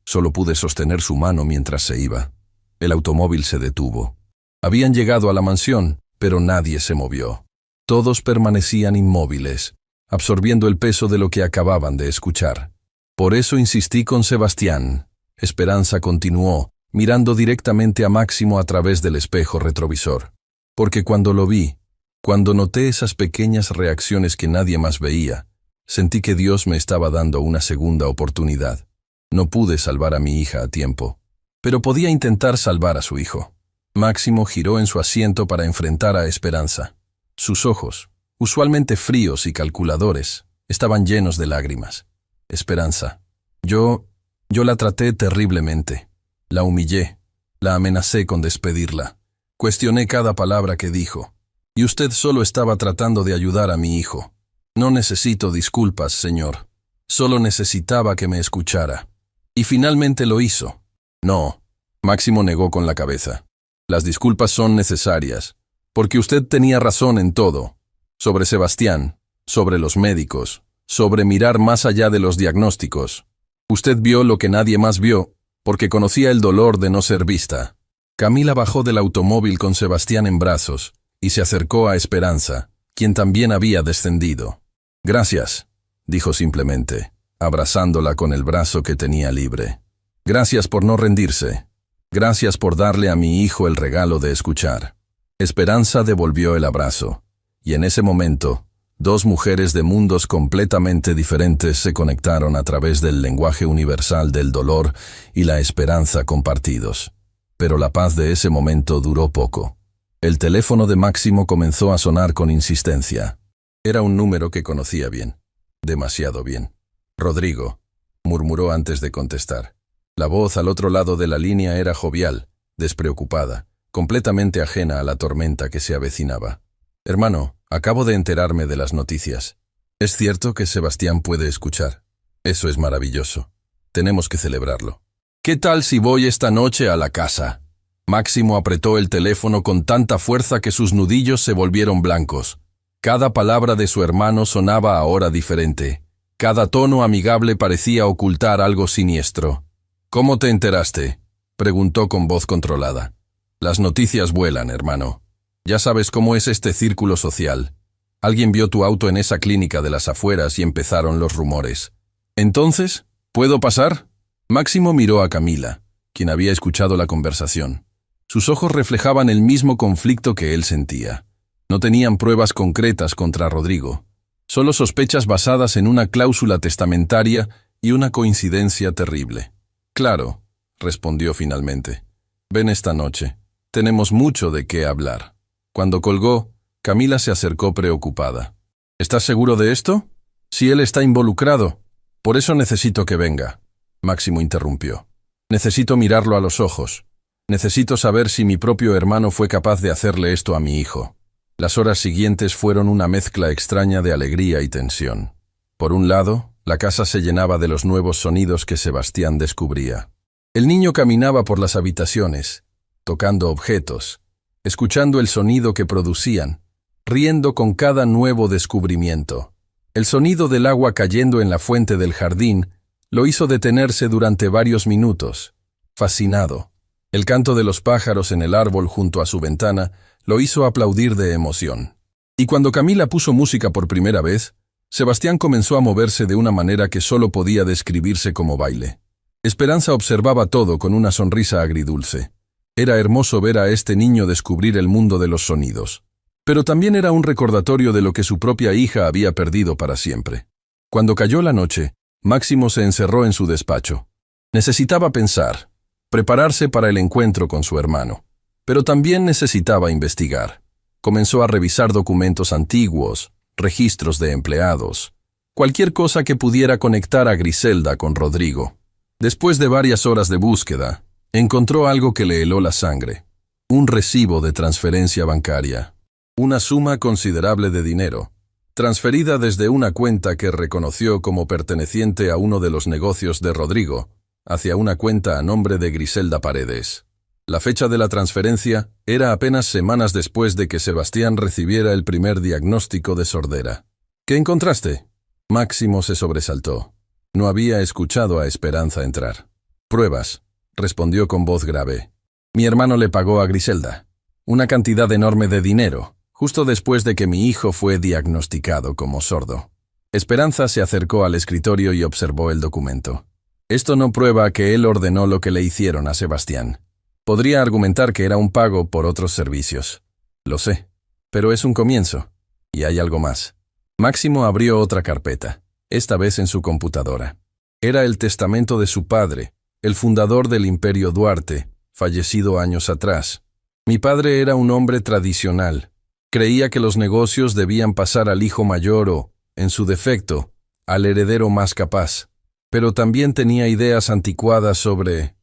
A: Solo pude sostener su mano mientras se iba. El automóvil se detuvo. Habían llegado a la mansión, pero nadie se movió. Todos permanecían inmóviles, absorbiendo el peso de lo que acababan de escuchar. Por eso insistí con Sebastián. Esperanza continuó, mirando directamente a Máximo a través del espejo retrovisor. Porque cuando lo vi, cuando noté esas pequeñas reacciones que nadie más veía, sentí que Dios me estaba dando una segunda oportunidad. No pude salvar a mi hija a tiempo, pero podía intentar salvar a su hijo. Máximo giró en su asiento para enfrentar a Esperanza. Sus ojos, usualmente fríos y calculadores, estaban llenos de lágrimas. Esperanza. Yo la traté terriblemente. La humillé. La amenacé con despedirla. Cuestioné cada palabra que dijo. Y usted solo estaba tratando de ayudar a mi hijo. No necesito disculpas, señor. Solo necesitaba que me escuchara. Y finalmente lo hizo. No. Máximo negó con la cabeza. Las disculpas son necesarias, porque usted tenía razón en todo. Sobre Sebastián, sobre los médicos, sobre mirar más allá de los diagnósticos. Usted vio lo que nadie más vio, porque conocía el dolor de no ser vista. Camila bajó del automóvil con Sebastián en brazos y se acercó a Esperanza, quien también había descendido. Gracias, dijo simplemente, abrazándola con el brazo que tenía libre. Gracias por no rendirse. Gracias por darle a mi hijo el regalo de escuchar. Esperanza devolvió el abrazo, y en ese momento, dos mujeres de mundos completamente diferentes se conectaron a través del lenguaje universal del dolor y la esperanza compartidos. Pero la paz de ese momento duró poco. El teléfono de Máximo comenzó a sonar con insistencia. Era un número que conocía bien. Demasiado bien. Rodrigo, murmuró antes de contestar. La voz al otro lado de la línea era jovial, despreocupada, completamente ajena a la tormenta que se avecinaba. Hermano, acabo de enterarme de las noticias. Es cierto que Sebastián puede escuchar. Eso es maravilloso. Tenemos que celebrarlo. ¿Qué tal si voy esta noche a la casa? Máximo apretó el teléfono con tanta fuerza que sus nudillos se volvieron blancos. Cada palabra de su hermano sonaba ahora diferente. Cada tono amigable parecía ocultar algo siniestro. ¿Cómo te enteraste?, preguntó con voz controlada. Las noticias vuelan, hermano. Ya sabes cómo es este círculo social. Alguien vio tu auto en esa clínica de las afueras y empezaron los rumores. Entonces, ¿puedo pasar? Máximo miró a Camila, quien había escuchado la conversación. Sus ojos reflejaban el mismo conflicto que él sentía. No tenían pruebas concretas contra Rodrigo, solo sospechas basadas en una cláusula testamentaria y una coincidencia terrible. Claro, respondió finalmente. Ven esta noche. Tenemos mucho de qué hablar. Cuando colgó, Camila se acercó preocupada. ¿Estás seguro de esto? Si él está involucrado. Por eso necesito que venga. Máximo interrumpió. Necesito mirarlo a los ojos. Necesito saber si mi propio hermano fue capaz de hacerle esto a mi hijo. Las horas siguientes fueron una mezcla extraña de alegría y tensión. Por un lado, la casa se llenaba de los nuevos sonidos que Sebastián descubría. El niño caminaba por las habitaciones, tocando objetos, escuchando el sonido que producían, riendo con cada nuevo descubrimiento. El sonido del agua cayendo en la fuente del jardín lo hizo detenerse durante varios minutos, fascinado. El canto de los pájaros en el árbol junto a su ventana lo hizo aplaudir de emoción. Y cuando Camila puso música por primera vez, Sebastián comenzó a moverse de una manera que solo podía describirse como baile. Esperanza observaba todo con una sonrisa agridulce. Era hermoso ver a este niño descubrir el mundo de los sonidos. Pero también era un recordatorio de lo que su propia hija había perdido para siempre. Cuando cayó la noche, Máximo se encerró en su despacho. Necesitaba pensar, prepararse para el encuentro con su hermano. Pero también necesitaba investigar. Comenzó a revisar documentos antiguos, registros de empleados, cualquier cosa que pudiera conectar a Griselda con Rodrigo. Después de varias horas de búsqueda, encontró algo que le heló la sangre. Un recibo de transferencia bancaria. Una suma considerable de dinero, transferida desde una cuenta que reconoció como perteneciente a uno de los negocios de Rodrigo, hacia una cuenta a nombre de Griselda Paredes. La fecha de la transferencia era apenas semanas después de que Sebastián recibiera el primer diagnóstico de sordera. ¿Qué encontraste? Máximo se sobresaltó. No había escuchado a Esperanza entrar. Pruebas, respondió con voz grave. Mi hermano le pagó a Griselda. una cantidad enorme de dinero, justo después de que mi hijo fue diagnosticado como sordo. Esperanza se acercó al escritorio y observó el documento. Esto no prueba que él ordenó lo que le hicieron a Sebastián. Podría argumentar que era un pago por otros servicios. Lo sé, pero es un comienzo. Y hay algo más. Máximo abrió otra carpeta, esta vez en su computadora. Era el testamento de su padre, el fundador del Imperio Duarte, fallecido años atrás. Mi padre era un hombre tradicional. Creía que los negocios debían pasar al hijo mayor o, en su defecto, al heredero más capaz. Pero también tenía ideas anticuadas sobre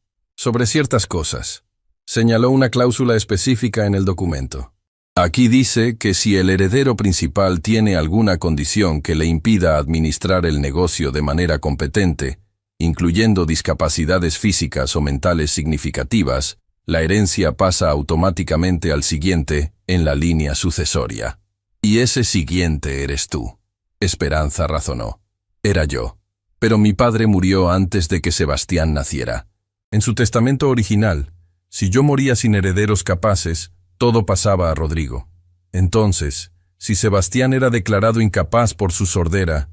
A: ciertas cosas. Señaló una cláusula específica en el documento. Aquí dice que si el heredero principal tiene alguna condición que le impida administrar el negocio de manera competente, incluyendo discapacidades físicas o mentales significativas, la herencia pasa automáticamente al siguiente en la línea sucesoria. Y ese siguiente eres tú. Esperanza razonó. Era yo. Pero mi padre murió antes de que Sebastián naciera. En su testamento original, si yo moría sin herederos capaces, todo pasaba a Rodrigo. Entonces, si Sebastián era declarado incapaz por su sordera,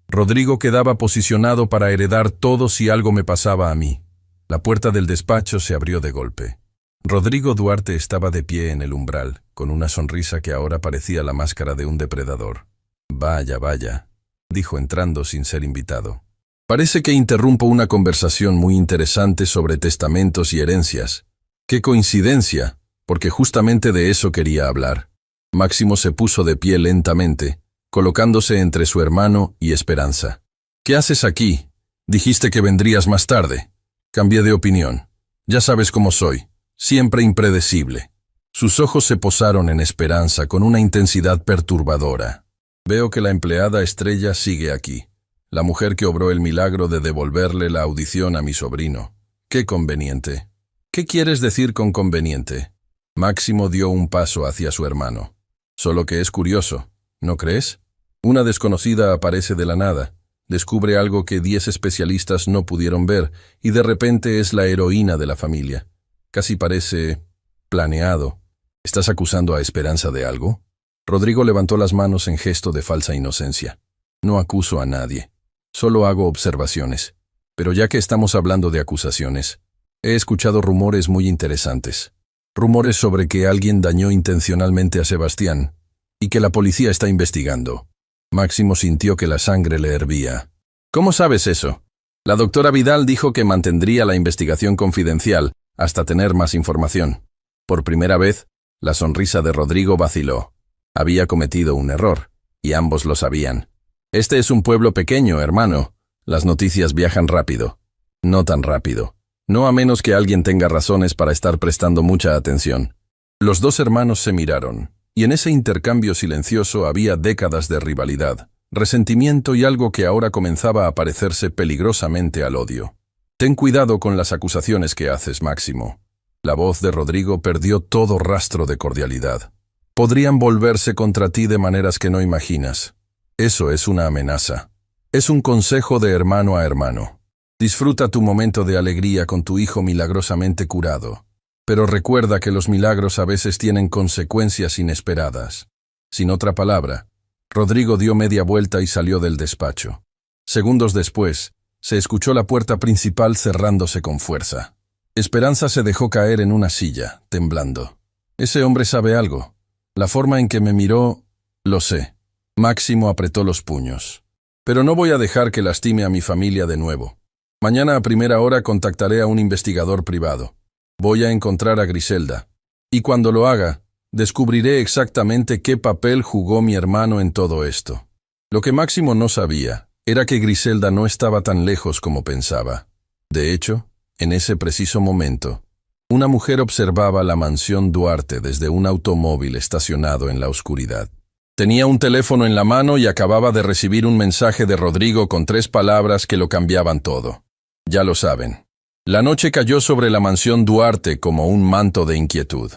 A: Rodrigo quedaba posicionado para heredar todo si algo me pasaba a mí. La puerta del despacho se abrió de golpe. Rodrigo Duarte estaba de pie en el umbral, con una sonrisa que ahora parecía la máscara de un depredador. Vaya, vaya, dijo entrando sin ser invitado. Parece que interrumpo una conversación muy interesante sobre testamentos y herencias. ¡Qué coincidencia! Porque justamente de eso quería hablar. Máximo se puso de pie lentamente, colocándose entre su hermano y Esperanza. ¿Qué haces aquí? Dijiste que vendrías más tarde. Cambié de opinión. Ya sabes cómo soy, siempre impredecible. Sus ojos se posaron en Esperanza con una intensidad perturbadora. Veo que la empleada estrella sigue aquí, la mujer que obró el milagro de devolverle la audición a mi sobrino. ¡Qué conveniente! ¿Qué quieres decir con conveniente? Máximo dio un paso hacia su hermano. Solo que es curioso, ¿no crees? Una desconocida aparece de la nada, descubre algo que 10 especialistas no pudieron ver y de repente es la heroína de la familia. Casi parece planeado. ¿Estás acusando a Esperanza de algo? Rodrigo levantó las manos en gesto de falsa inocencia. No acuso a nadie, solo hago observaciones. Pero ya que estamos hablando de acusaciones, he escuchado rumores muy interesantes. Rumores sobre que alguien dañó intencionalmente a Sebastián y que la policía está investigando. Máximo sintió que la sangre le hervía. ¿Cómo sabes eso? La doctora Vidal dijo que mantendría la investigación confidencial hasta tener más información. Por primera vez, la sonrisa de Rodrigo vaciló. Había cometido un error, y ambos lo sabían. Este es un pueblo pequeño, hermano. Las noticias viajan rápido. No tan rápido. No a menos que alguien tenga razones para estar prestando mucha atención. Los dos hermanos se miraron, y en ese intercambio silencioso había décadas de rivalidad, resentimiento y algo que ahora comenzaba a parecerse peligrosamente al odio. Ten cuidado con las acusaciones que haces, Máximo. La voz de Rodrigo perdió todo rastro de cordialidad. Podrían volverse contra ti de maneras que no imaginas. Eso es una amenaza. Es un consejo de hermano a hermano. Disfruta tu momento de alegría con tu hijo milagrosamente curado. Pero recuerda que los milagros a veces tienen consecuencias inesperadas. Sin otra palabra, Rodrigo dio media vuelta y salió del despacho. Segundos después, se escuchó la puerta principal cerrándose con fuerza. Esperanza se dejó caer en una silla, temblando. Ese hombre sabe algo. La forma en que me miró, lo sé. Máximo apretó los puños. Pero no voy a dejar que lastime a mi familia de nuevo. Mañana a primera hora contactaré a un investigador privado. Voy a encontrar a Griselda. Y cuando lo haga, descubriré exactamente qué papel jugó mi hermano en todo esto. Lo que Máximo no sabía era que Griselda no estaba tan lejos como pensaba. De hecho, en ese preciso momento, una mujer observaba la mansión Duarte desde un automóvil estacionado en la oscuridad. Tenía un teléfono en la mano y acababa de recibir un mensaje de Rodrigo con 3 palabras que lo cambiaban todo. Ya lo saben. La noche cayó sobre la mansión Duarte como un manto de inquietud.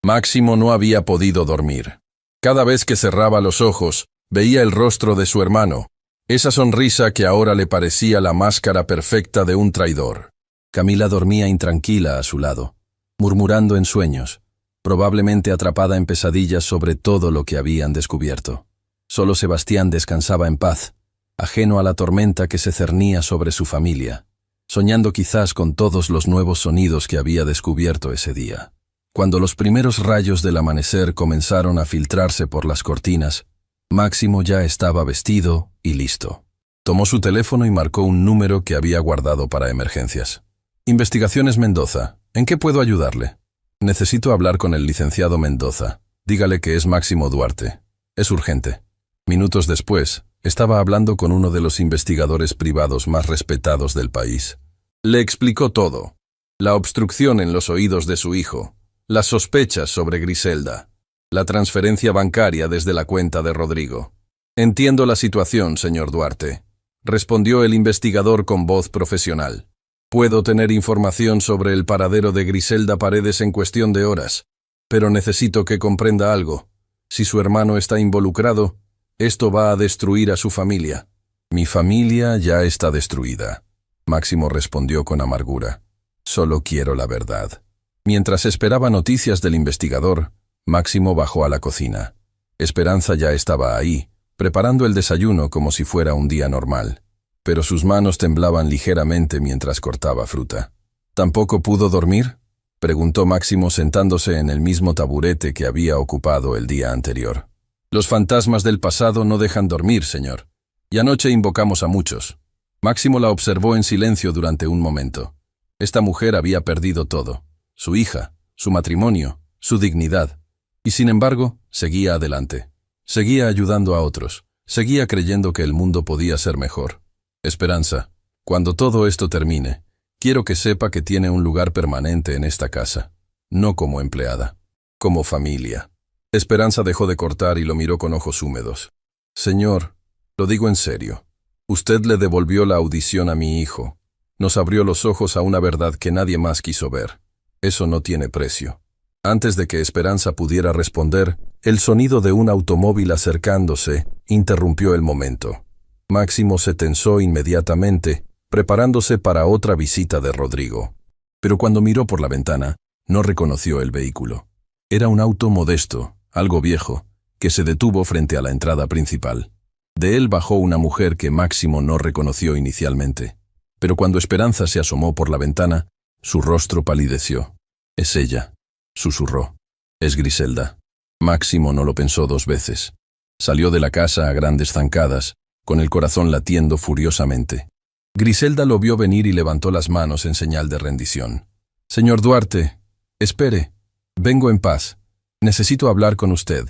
A: Máximo no había podido dormir. Cada vez que cerraba los ojos, veía el rostro de su hermano, esa sonrisa que ahora le parecía la máscara perfecta de un traidor. Camila dormía intranquila a su lado, murmurando en sueños, probablemente atrapada en pesadillas sobre todo lo que habían descubierto. Solo Sebastián descansaba en paz, ajeno a la tormenta que se cernía sobre su familia, soñando quizás con todos los nuevos sonidos que había descubierto ese día. Cuando los primeros rayos del amanecer comenzaron a filtrarse por las cortinas, Máximo ya estaba vestido y listo. Tomó su teléfono y marcó un número que había guardado para emergencias. Investigaciones Mendoza. ¿En qué puedo ayudarle? Necesito hablar con el licenciado Mendoza. Dígale que es Máximo Duarte. Es urgente. Minutos después, estaba hablando con uno de los investigadores privados más respetados del país. Le explicó todo. La obstrucción en los oídos de su hijo, las sospechas sobre Griselda, la transferencia bancaria desde la cuenta de Rodrigo. Entiendo la situación, señor Duarte, respondió el investigador con voz profesional. Puedo tener información sobre el paradero de Griselda Paredes en cuestión de horas, pero necesito que comprenda algo. Si su hermano está involucrado, esto va a destruir a su familia. Mi familia ya está destruida, Máximo respondió con amargura. Solo quiero la verdad. Mientras esperaba noticias del investigador, Máximo bajó a la cocina. Esperanza ya estaba ahí, preparando el desayuno como si fuera un día normal. Pero sus manos temblaban ligeramente mientras cortaba fruta. ¿Tampoco pudo dormir?, preguntó Máximo sentándose en el mismo taburete que había ocupado el día anterior. Los fantasmas del pasado no dejan dormir, señor. Y anoche invocamos a muchos. Máximo la observó en silencio durante un momento. Esta mujer había perdido todo. Su hija, su matrimonio, su dignidad. Y sin embargo, seguía adelante. Seguía ayudando a otros. Seguía creyendo que el mundo podía ser mejor. Esperanza, cuando todo esto termine, quiero que sepa que tiene un lugar permanente en esta casa. No como empleada, como familia. Esperanza dejó de cortar y lo miró con ojos húmedos. Señor, lo digo en serio. Usted le devolvió la audición a mi hijo. Nos abrió los ojos a una verdad que nadie más quiso ver. Eso no tiene precio. Antes de que Esperanza pudiera responder, el sonido de un automóvil acercándose interrumpió el momento. Máximo se tensó inmediatamente, preparándose para otra visita de Rodrigo. Pero cuando miró por la ventana, no reconoció el vehículo. Era un auto modesto, algo viejo, que se detuvo frente a la entrada principal. De él bajó una mujer que Máximo no reconoció inicialmente. Pero cuando Esperanza se asomó por la ventana, su rostro palideció. «Es ella», susurró. «Es Griselda». Máximo no lo pensó dos veces. Salió de la casa a grandes zancadas, con el corazón latiendo furiosamente. Griselda lo vio venir y levantó las manos en señal de rendición. «Señor Duarte, espere. Vengo en paz. Necesito hablar con usted».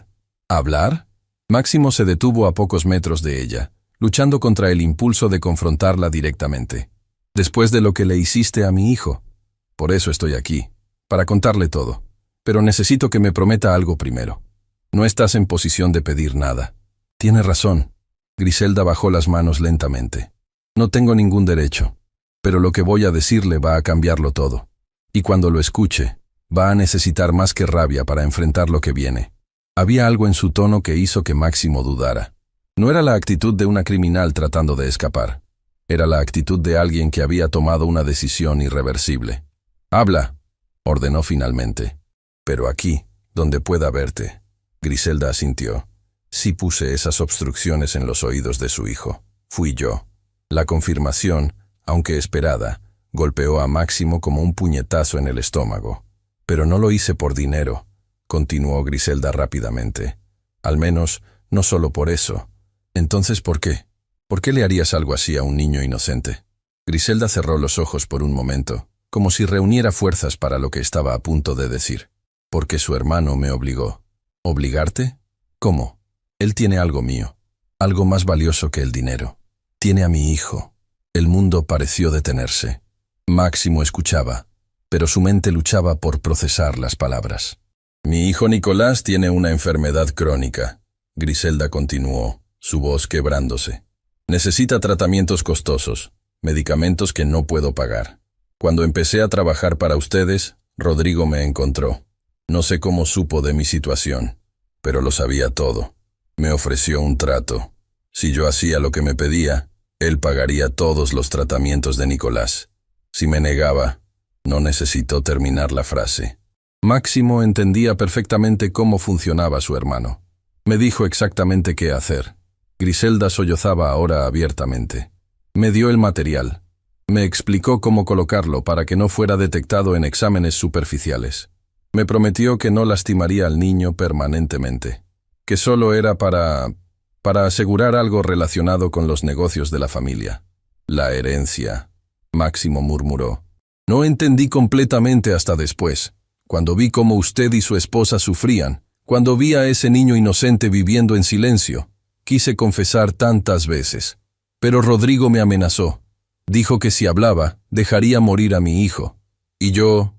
A: ¿Hablar? Máximo se detuvo a pocos metros de ella, luchando contra el impulso de confrontarla directamente. «Después de lo que le hiciste a mi hijo. Por eso estoy aquí, para contarle todo. Pero necesito que me prometa algo primero. No estás en posición de pedir nada». «Tiene razón». Griselda bajó las manos lentamente. «No tengo ningún derecho, pero lo que voy a decirle va a cambiarlo todo. Y cuando lo escuche, va a necesitar más que rabia para enfrentar lo que viene». Había algo en su tono que hizo que Máximo dudara. No era la actitud de una criminal tratando de escapar. Era la actitud de alguien que había tomado una decisión irreversible. «Habla», ordenó finalmente. «Pero aquí, donde pueda verte». Griselda asintió. «Sí puse esas obstrucciones en los oídos de su hijo. Fui yo». La confirmación, aunque esperada, golpeó a Máximo como un puñetazo en el estómago. «Pero no lo hice por dinero», continuó Griselda rápidamente. «Al menos, no solo por eso. Entonces, ¿por qué? ¿Por qué le harías algo así a un niño inocente?» Griselda cerró los ojos por un momento, como si reuniera fuerzas para lo que estaba a punto de decir. «Porque su hermano me obligó». «¿Obligarte? ¿Cómo?» «Él tiene algo mío, algo más valioso que el dinero. Tiene a mi hijo». El mundo pareció detenerse. Máximo escuchaba, pero su mente luchaba por procesar las palabras. «Mi hijo Nicolás tiene una enfermedad crónica», Griselda continuó, su voz quebrándose. «Necesita tratamientos costosos, medicamentos que no puedo pagar. Cuando empecé a trabajar para ustedes, Rodrigo me encontró. No sé cómo supo de mi situación, pero lo sabía todo. Me ofreció un trato. Si yo hacía lo que me pedía, él pagaría todos los tratamientos de Nicolás. Si me negaba, no necesitó terminar la frase. Máximo entendía perfectamente cómo funcionaba su hermano. Me dijo exactamente qué hacer. Griselda sollozaba ahora abiertamente. Me dio el material. Me explicó cómo colocarlo para que no fuera detectado en exámenes superficiales. Me prometió que no lastimaría al niño permanentemente, que solo era para asegurar algo relacionado con los negocios de la familia. La herencia, Máximo murmuró. No entendí completamente hasta después, cuando vi cómo usted y su esposa sufrían, cuando vi a ese niño inocente viviendo en silencio. Quise confesar tantas veces, pero Rodrigo me amenazó. Dijo que si hablaba, dejaría morir a mi hijo. Y yo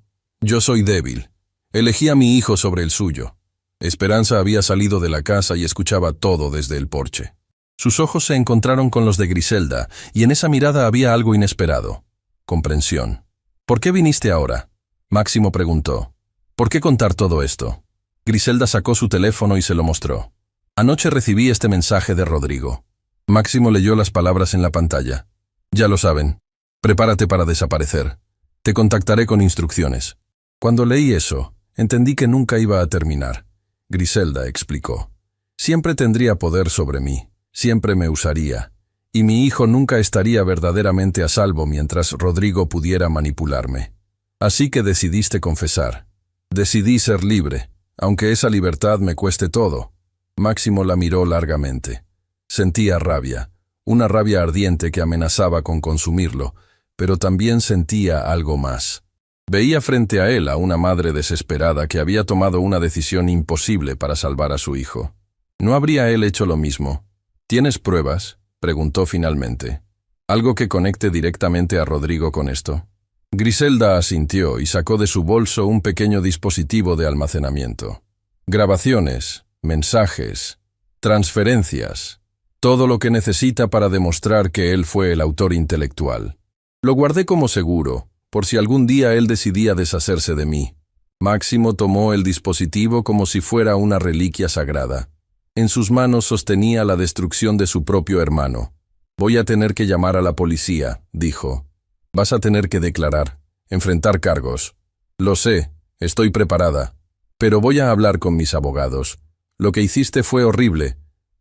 A: soy débil. Elegí a mi hijo sobre el suyo. Esperanza había salido de la casa y escuchaba todo desde el porche. Sus ojos se encontraron con los de Griselda, y en esa mirada había algo inesperado. Comprensión. ¿Por qué viniste ahora? Máximo preguntó. ¿Por qué contar todo esto? Griselda sacó su teléfono y se lo mostró. Anoche recibí este mensaje de Rodrigo. Máximo leyó las palabras en la pantalla. Ya lo saben. Prepárate para desaparecer. Te contactaré con instrucciones. Cuando leí eso, entendí que nunca iba a terminar. Griselda explicó. Siempre tendría poder sobre mí. Siempre me usaría. Y mi hijo nunca estaría verdaderamente a salvo mientras Rodrigo pudiera manipularme. Así que decidiste confesar. Decidí ser libre, aunque esa libertad me cueste todo. Máximo la miró largamente. Sentía rabia, una rabia ardiente que amenazaba con consumirlo, pero también sentía algo más. Veía frente a él a una madre desesperada que había tomado una decisión imposible para salvar a su hijo. ¿No habría él hecho lo mismo? ¿Tienes pruebas?, preguntó finalmente. ¿Algo que conecte directamente a Rodrigo con esto? Griselda asintió y sacó de su bolso un pequeño dispositivo de almacenamiento. Grabaciones, mensajes, transferencias, todo lo que necesita para demostrar que él fue el autor intelectual. Lo guardé como seguro, por si algún día él decidía deshacerse de mí. Máximo tomó el dispositivo como si fuera una reliquia sagrada. En sus manos sostenía la destrucción de su propio hermano. Voy a tener que llamar a la policía, dijo. Vas a tener que declarar, enfrentar cargos. Lo sé, estoy preparada. Pero voy a hablar con mis abogados. Lo que hiciste fue horrible,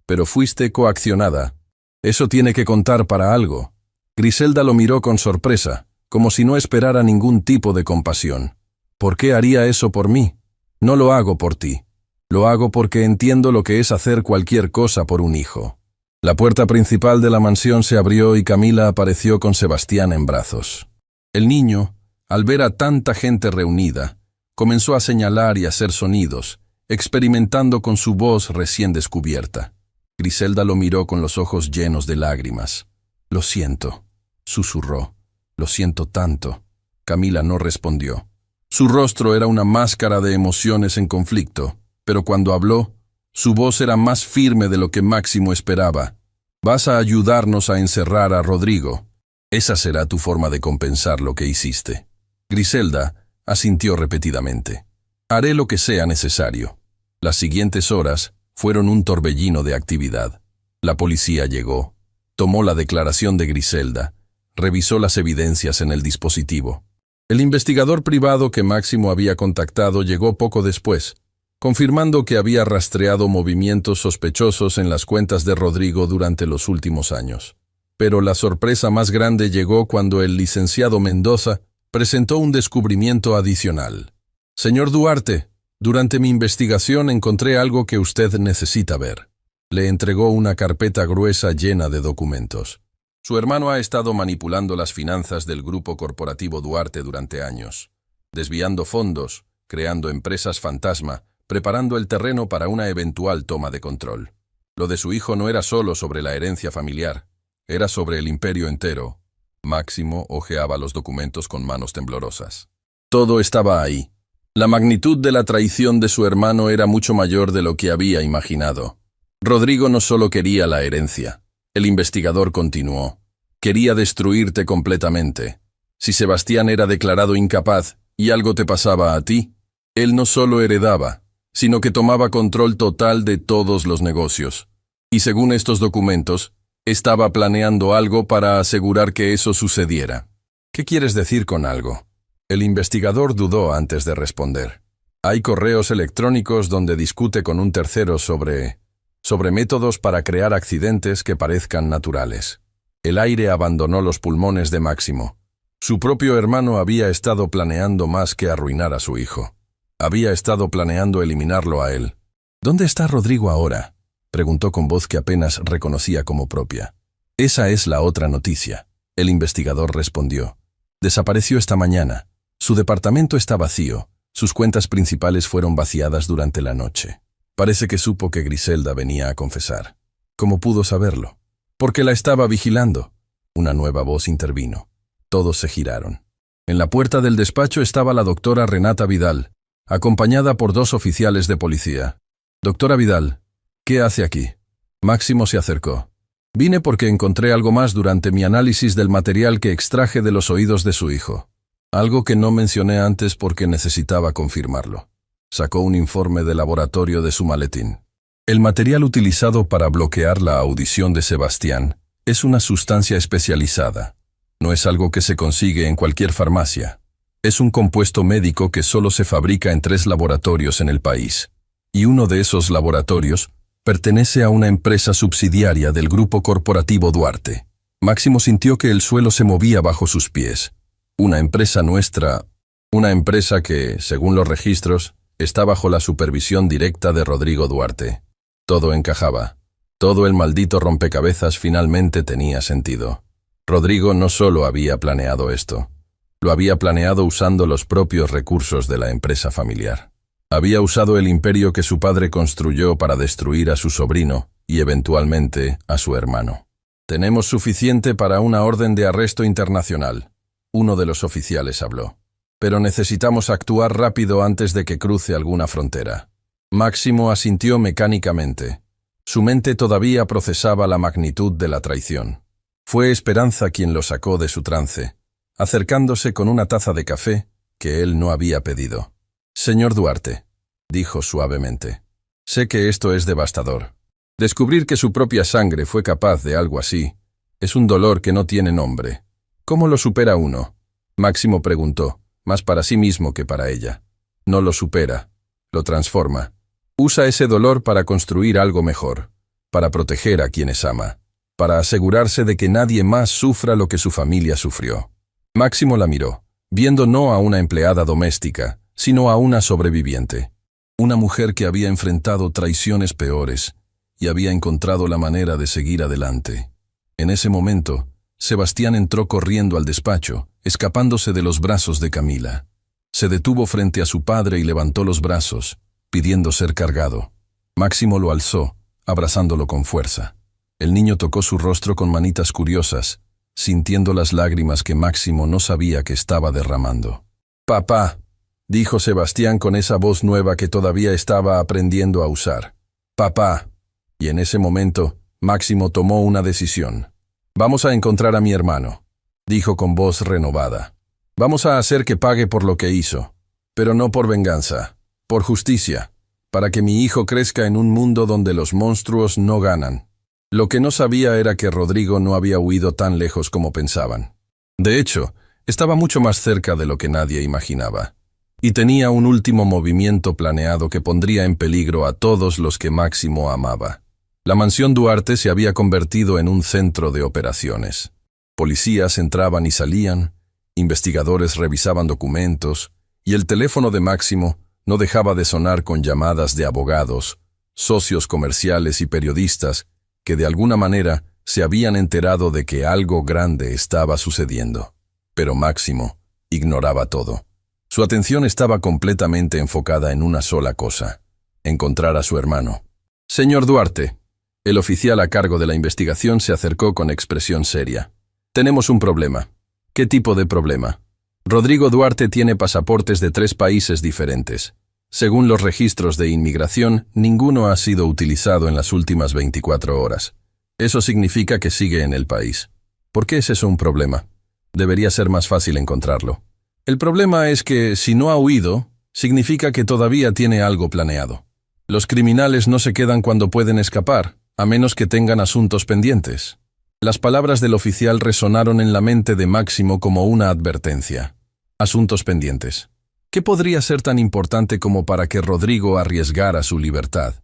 A: pero fuiste coaccionada. Eso tiene que contar para algo. Griselda lo miró con sorpresa, como si no esperara ningún tipo de compasión. ¿Por qué haría eso por mí? No lo hago por ti. Lo hago porque entiendo lo que es hacer cualquier cosa por un hijo. La puerta principal de la mansión se abrió y Camila apareció con Sebastián en brazos. El niño, al ver a tanta gente reunida, comenzó a señalar y hacer sonidos, experimentando con su voz recién descubierta. Griselda lo miró con los ojos llenos de lágrimas. Lo siento, susurró. Lo siento tanto. Camila no respondió. Su rostro era una máscara de emociones en conflicto, pero cuando habló, su voz era más firme de lo que Máximo esperaba. Vas a ayudarnos a encerrar a Rodrigo. Esa será tu forma de compensar lo que hiciste. Griselda asintió repetidamente. Haré lo que sea necesario. Las siguientes horas fueron un torbellino de actividad. La policía llegó, tomó la declaración de Griselda, revisó las evidencias en el dispositivo. El investigador privado que Máximo había contactado llegó poco después, confirmando que había rastreado movimientos sospechosos en las cuentas de Rodrigo durante los últimos años. Pero la sorpresa más grande llegó cuando el licenciado Mendoza presentó un descubrimiento adicional. Señor Duarte, durante mi investigación encontré algo que usted necesita ver. Le entregó una carpeta gruesa llena de documentos. Su hermano ha estado manipulando las finanzas del grupo corporativo Duarte durante años, desviando fondos, creando empresas fantasma, preparando el terreno para una eventual toma de control. Lo de su hijo no era solo sobre la herencia familiar, era sobre el imperio entero. Máximo hojeaba los documentos con manos temblorosas. Todo estaba ahí. La magnitud de la traición de su hermano era mucho mayor de lo que había imaginado. Rodrigo no solo quería la herencia. El investigador continuó. Quería destruirte completamente. Si Sebastián era declarado incapaz y algo te pasaba a ti, él no solo heredaba, sino que tomaba control total de todos los negocios. Y según estos documentos, estaba planeando algo para asegurar que eso sucediera. ¿Qué quieres decir con algo? El investigador dudó antes de responder. Hay correos electrónicos donde discute con un tercero sobre métodos para crear accidentes que parezcan naturales. El aire abandonó los pulmones de Máximo. Su propio hermano había estado planeando más que arruinar a su hijo. Había estado planeando eliminarlo a él. ¿Dónde está Rodrigo ahora?, preguntó con voz que apenas reconocía como propia. Esa es la otra noticia. El investigador respondió. Desapareció esta mañana. Su departamento está vacío. Sus cuentas principales fueron vaciadas durante la noche. Parece que supo que Griselda venía a confesar. ¿Cómo pudo saberlo? Porque la estaba vigilando. Una nueva voz intervino. Todos se giraron. En la puerta del despacho estaba la doctora Renata Vidal, acompañada por 2 oficiales de policía. «Doctora Vidal, ¿qué hace aquí?». Máximo se acercó. «Vine porque encontré algo más durante mi análisis del material que extraje de los oídos de su hijo. Algo que no mencioné antes porque necesitaba confirmarlo». Sacó un informe de laboratorio de su maletín. El material utilizado para bloquear la audición de Sebastián es una sustancia especializada. No es algo que se consigue en cualquier farmacia. Es un compuesto médico que solo se fabrica en 3 laboratorios en el país. Y uno de esos laboratorios pertenece a una empresa subsidiaria del grupo corporativo Duarte. Máximo sintió que el suelo se movía bajo sus pies. Una empresa nuestra, una empresa que, según los registros, está bajo la supervisión directa de Rodrigo Duarte. Todo encajaba. Todo el maldito rompecabezas finalmente tenía sentido. Rodrigo no solo había planeado esto, lo había planeado usando los propios recursos de la empresa familiar. Había usado el imperio que su padre construyó para destruir a su sobrino y eventualmente a su hermano. «Tenemos suficiente para una orden de arresto internacional», uno de los oficiales habló. «Pero necesitamos actuar rápido antes de que cruce alguna frontera». Máximo asintió mecánicamente. Su mente todavía procesaba la magnitud de la traición. Fue Esperanza quien lo sacó de su trance, acercándose con una taza de café que él no había pedido. «Señor Duarte», dijo suavemente, «sé que esto es devastador. Descubrir que su propia sangre fue capaz de algo así es un dolor que no tiene nombre. ¿Cómo lo supera uno?». Máximo preguntó, más para sí mismo que para ella. «No lo supera, lo transforma. Usa ese dolor para construir algo mejor, para proteger a quienes ama, para asegurarse de que nadie más sufra lo que su familia sufrió». Máximo la miró, viendo no a una empleada doméstica, sino a una sobreviviente. Una mujer que había enfrentado traiciones peores y había encontrado la manera de seguir adelante. En ese momento, Sebastián entró corriendo al despacho, escapándose de los brazos de Camila. Se detuvo frente a su padre y levantó los brazos, pidiendo ser cargado. Máximo lo alzó, abrazándolo con fuerza. El niño tocó su rostro con manitas curiosas, sintiendo las lágrimas que Máximo no sabía que estaba derramando. «Papá», dijo Sebastián con esa voz nueva que todavía estaba aprendiendo a usar. «Papá». Y en ese momento, Máximo tomó una decisión. «Vamos a encontrar a mi hermano», dijo con voz renovada. «Vamos a hacer que pague por lo que hizo, pero no por venganza, por justicia, para que mi hijo crezca en un mundo donde los monstruos no ganan». Lo que no sabía era que Rodrigo no había huido tan lejos como pensaban. De hecho, estaba mucho más cerca de lo que nadie imaginaba. Y tenía un último movimiento planeado que pondría en peligro a todos los que Máximo amaba. La mansión Duarte se había convertido en un centro de operaciones. Policías entraban y salían, investigadores revisaban documentos, y el teléfono de Máximo no dejaba de sonar con llamadas de abogados, socios comerciales y periodistas que de alguna manera se habían enterado de que algo grande estaba sucediendo. Pero Máximo ignoraba todo. Su atención estaba completamente enfocada en una sola cosa: encontrar a su hermano. «Señor Duarte», el oficial a cargo de la investigación se acercó con expresión seria. «Tenemos un problema». «¿Qué tipo de problema?». «Rodrigo Duarte tiene pasaportes de 3 países diferentes. Según los registros de inmigración, ninguno ha sido utilizado en las últimas 24 horas. Eso significa que sigue en el país. ¿Por qué es eso un problema? Debería ser más fácil encontrarlo. El problema es que, si no ha huido, significa que todavía tiene algo planeado. Los criminales no se quedan cuando pueden escapar, a menos que tengan asuntos pendientes». Las palabras del oficial resonaron en la mente de Máximo como una advertencia. Asuntos pendientes. ¿Qué podría ser tan importante como para que Rodrigo arriesgara su libertad?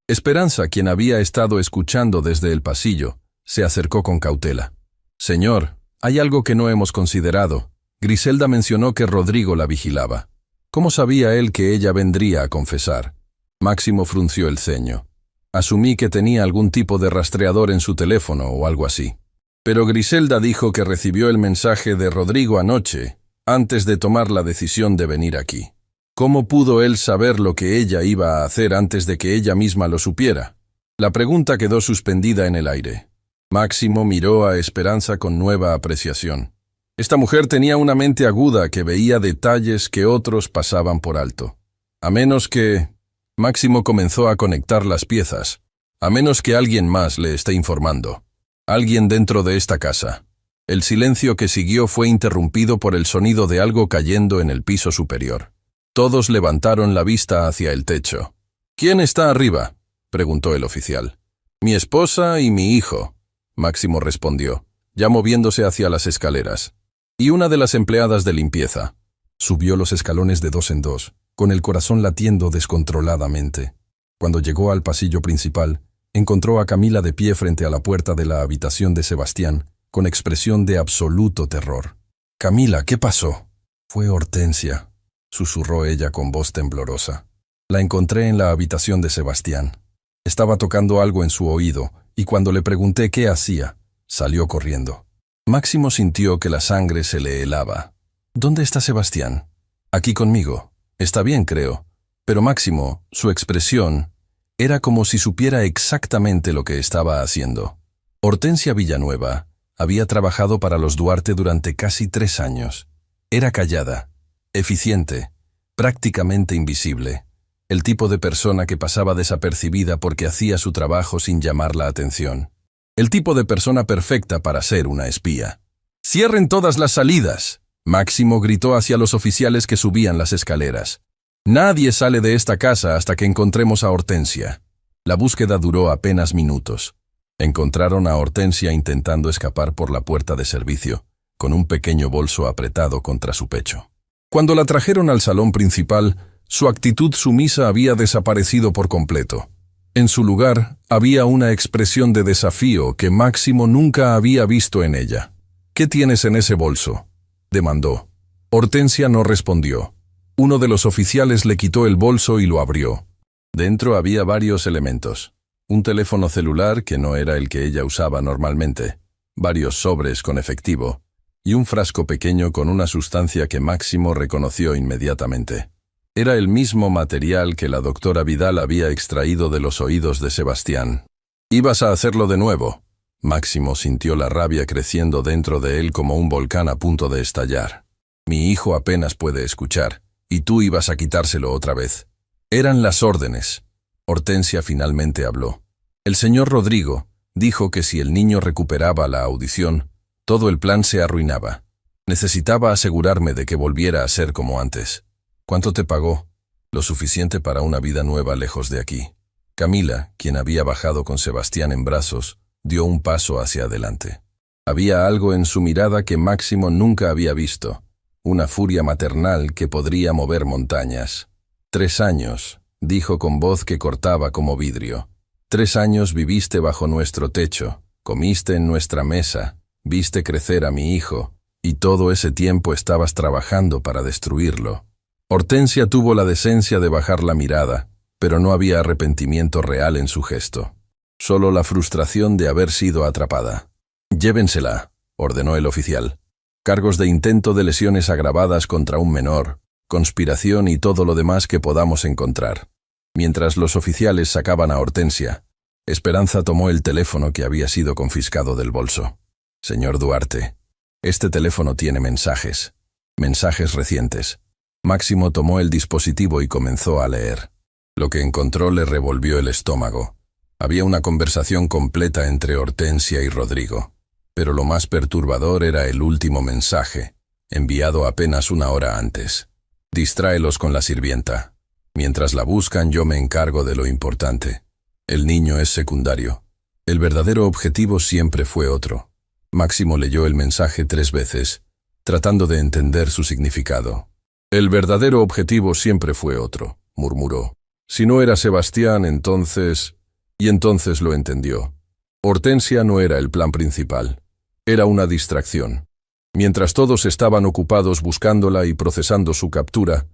A: Esperanza, quien había estado escuchando desde el pasillo, se acercó con cautela. «Señor, hay algo que no hemos considerado. Griselda mencionó que Rodrigo la vigilaba. ¿Cómo sabía él que ella vendría a confesar?» Máximo frunció el ceño. «Asumí que tenía algún tipo de rastreador en su teléfono o algo así. Pero Griselda dijo que recibió el mensaje de Rodrigo anoche, antes de tomar la decisión de venir aquí. ¿Cómo pudo él saber lo que ella iba a hacer antes de que ella misma lo supiera?» La pregunta quedó suspendida en el aire. Máximo miró a Esperanza con nueva apreciación. Esta mujer tenía una mente aguda que veía detalles que otros pasaban por alto. A menos que... Máximo comenzó a conectar las piezas. A menos que alguien más le esté informando. Alguien dentro de esta casa. El silencio que siguió fue interrumpido por el sonido de algo cayendo en el piso superior. Todos levantaron la vista hacia el techo. «¿Quién está arriba?», preguntó el oficial. «Mi esposa y mi hijo», Máximo respondió, ya moviéndose hacia las escaleras. «Y una de las empleadas de limpieza». Subió los escalones de dos en dos, con el corazón latiendo descontroladamente. Cuando llegó al pasillo principal, encontró a Camila de pie frente a la puerta de la habitación de Sebastián, con expresión de absoluto terror. «Camila, ¿qué pasó?» «Fue Hortensia», susurró ella con voz temblorosa. «La encontré en la habitación de Sebastián. Estaba tocando algo en su oído, y cuando le pregunté qué hacía, salió corriendo». Máximo sintió que la sangre se le helaba. «¿Dónde está Sebastián?» «Aquí conmigo. Está bien, creo». Pero Máximo, su expresión, era como si supiera exactamente lo que estaba haciendo. Hortensia Villanueva había trabajado para los Duarte durante casi 3 años. Era callada, eficiente, prácticamente invisible. El tipo de persona que pasaba desapercibida porque hacía su trabajo sin llamar la atención. El tipo de persona perfecta para ser una espía. «¡Cierren todas las salidas!», Máximo gritó hacia los oficiales que subían las escaleras. «Nadie sale de esta casa hasta que encontremos a Hortensia». La búsqueda duró apenas minutos. Encontraron a Hortensia intentando escapar por la puerta de servicio, con un pequeño bolso apretado contra su pecho. Cuando la trajeron al salón principal, su actitud sumisa había desaparecido por completo. En su lugar, había una expresión de desafío que Máximo nunca había visto en ella. «¿Qué tienes en ese bolso?», demandó. Hortensia no respondió. Uno de los oficiales le quitó el bolso y lo abrió. Dentro había varios elementos. Un teléfono celular que no era el que ella usaba normalmente, varios sobres con efectivo, y un frasco pequeño con una sustancia que Máximo reconoció inmediatamente. Era el mismo material que la doctora Vidal había extraído de los oídos de Sebastián. «¿Ibas a hacerlo de nuevo?». Máximo sintió la rabia creciendo dentro de él como un volcán a punto de estallar. «Mi hijo apenas puede escuchar, y tú ibas a quitárselo otra vez». Eran las órdenes. Hortensia finalmente habló. El señor Rodrigo dijo que si el niño recuperaba la audición, todo el plan se arruinaba. Necesitaba asegurarme de que volviera a ser como antes. «¿Cuánto te pagó?». «Lo suficiente para una vida nueva lejos de aquí». Camila, quien había bajado con Sebastián en brazos, dio un paso hacia adelante. Había algo en su mirada que Máximo nunca había visto, una furia maternal que podría mover montañas. 3 años, dijo con voz que cortaba como vidrio. 3 años viviste bajo nuestro techo, comiste en nuestra mesa, viste crecer a mi hijo, y todo ese tiempo estabas trabajando para destruirlo. Hortensia tuvo la decencia de bajar la mirada, pero no había arrepentimiento real en su gesto. Solo la frustración de haber sido atrapada. «Llévensela», ordenó el oficial. «Cargos de intento de lesiones agravadas contra un menor, conspiración y todo lo demás que podamos encontrar». Mientras los oficiales sacaban a Hortensia, Esperanza tomó el teléfono que había sido confiscado del bolso. «Señor Duarte, este teléfono tiene mensajes. Mensajes recientes». Máximo tomó el dispositivo y comenzó a leer. Lo que encontró le revolvió el estómago. Había una conversación completa entre Hortensia y Rodrigo, pero lo más perturbador era el último mensaje, enviado apenas 1 hora antes. «Distráelos con la sirvienta. Mientras la buscan, yo me encargo de lo importante. El niño es secundario. El verdadero objetivo siempre fue otro». Máximo leyó el mensaje 3 veces, tratando de entender su significado. El verdadero objetivo siempre fue otro, murmuró. Si no era Sebastián, entonces... Y entonces lo entendió. Hortensia no era el plan principal. Era una distracción. Mientras todos estaban ocupados buscándola y procesando su captura,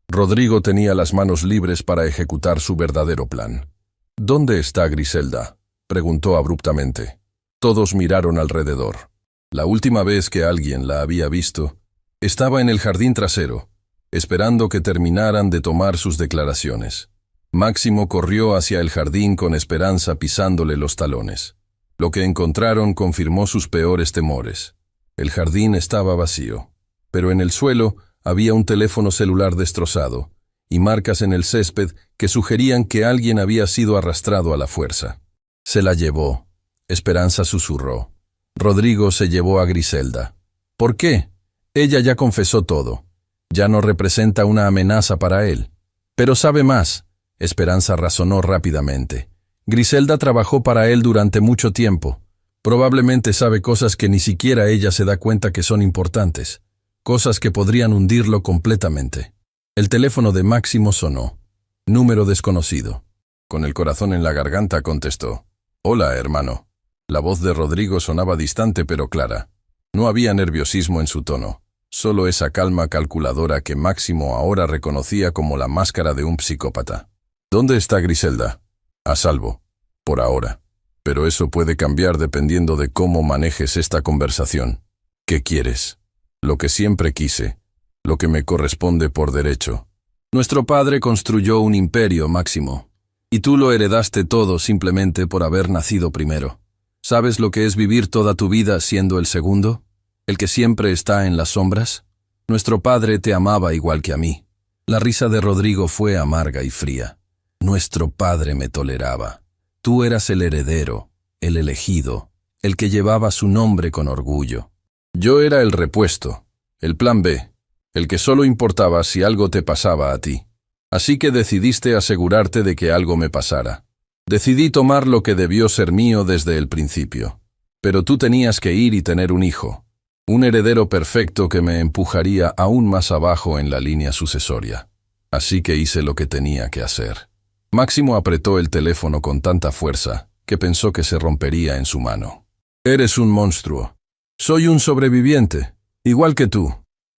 A: Rodrigo tenía las manos libres para ejecutar su verdadero plan. ¿Dónde está Griselda?, preguntó abruptamente. Todos miraron alrededor. La última vez que alguien la había visto, estaba en el jardín trasero, esperando que terminaran de tomar sus declaraciones. Máximo corrió hacia el jardín con Esperanza pisándole los talones. Lo que encontraron confirmó sus peores temores. El jardín estaba vacío, pero en el suelo había un teléfono celular destrozado y marcas en el césped que sugerían que alguien había sido arrastrado a la fuerza. Se la llevó. Esperanza susurró. Rodrigo se llevó a Griselda. ¿Por qué? Ella ya confesó todo. Ya no representa una amenaza para él. Pero sabe más. Esperanza razonó rápidamente. Griselda trabajó para él durante mucho tiempo. Probablemente sabe cosas que ni siquiera ella se da cuenta que son importantes. Cosas que podrían hundirlo completamente. El teléfono de Máximo sonó. Número desconocido. Con el corazón en la garganta contestó. «Hola, hermano». La voz de Rodrigo sonaba distante pero clara. No había nerviosismo en su tono, solo esa calma calculadora que Máximo ahora reconocía como la máscara de un psicópata. «¿Dónde está Griselda?» «A salvo. Por ahora. Pero eso puede cambiar dependiendo de cómo manejes esta conversación. ¿Qué quieres?» «Lo que siempre quise. Lo que me corresponde por derecho». «Nuestro padre construyó un imperio, Máximo. Y tú lo heredaste todo simplemente por haber nacido primero. ¿Sabes lo que es vivir toda tu vida siendo el segundo? ¿El que siempre está en las sombras? Nuestro padre te amaba igual que a mí». La risa de Rodrigo fue amarga y fría. «Nuestro padre me toleraba. Tú eras el heredero, el elegido, el que llevaba su nombre con orgullo. Yo era el repuesto, el plan B, el que solo importaba si algo te pasaba a ti. Así que decidiste asegurarte de que algo me pasara. Decidí tomar lo que debió ser mío desde el principio. Pero tú tenías que ir y tener un hijo, un heredero perfecto que me empujaría aún más abajo en la línea sucesoria. Así que hice lo que tenía que hacer». Máximo apretó el teléfono con tanta fuerza que pensó que se rompería en su mano. «Eres un monstruo. Soy un sobreviviente, igual que tú.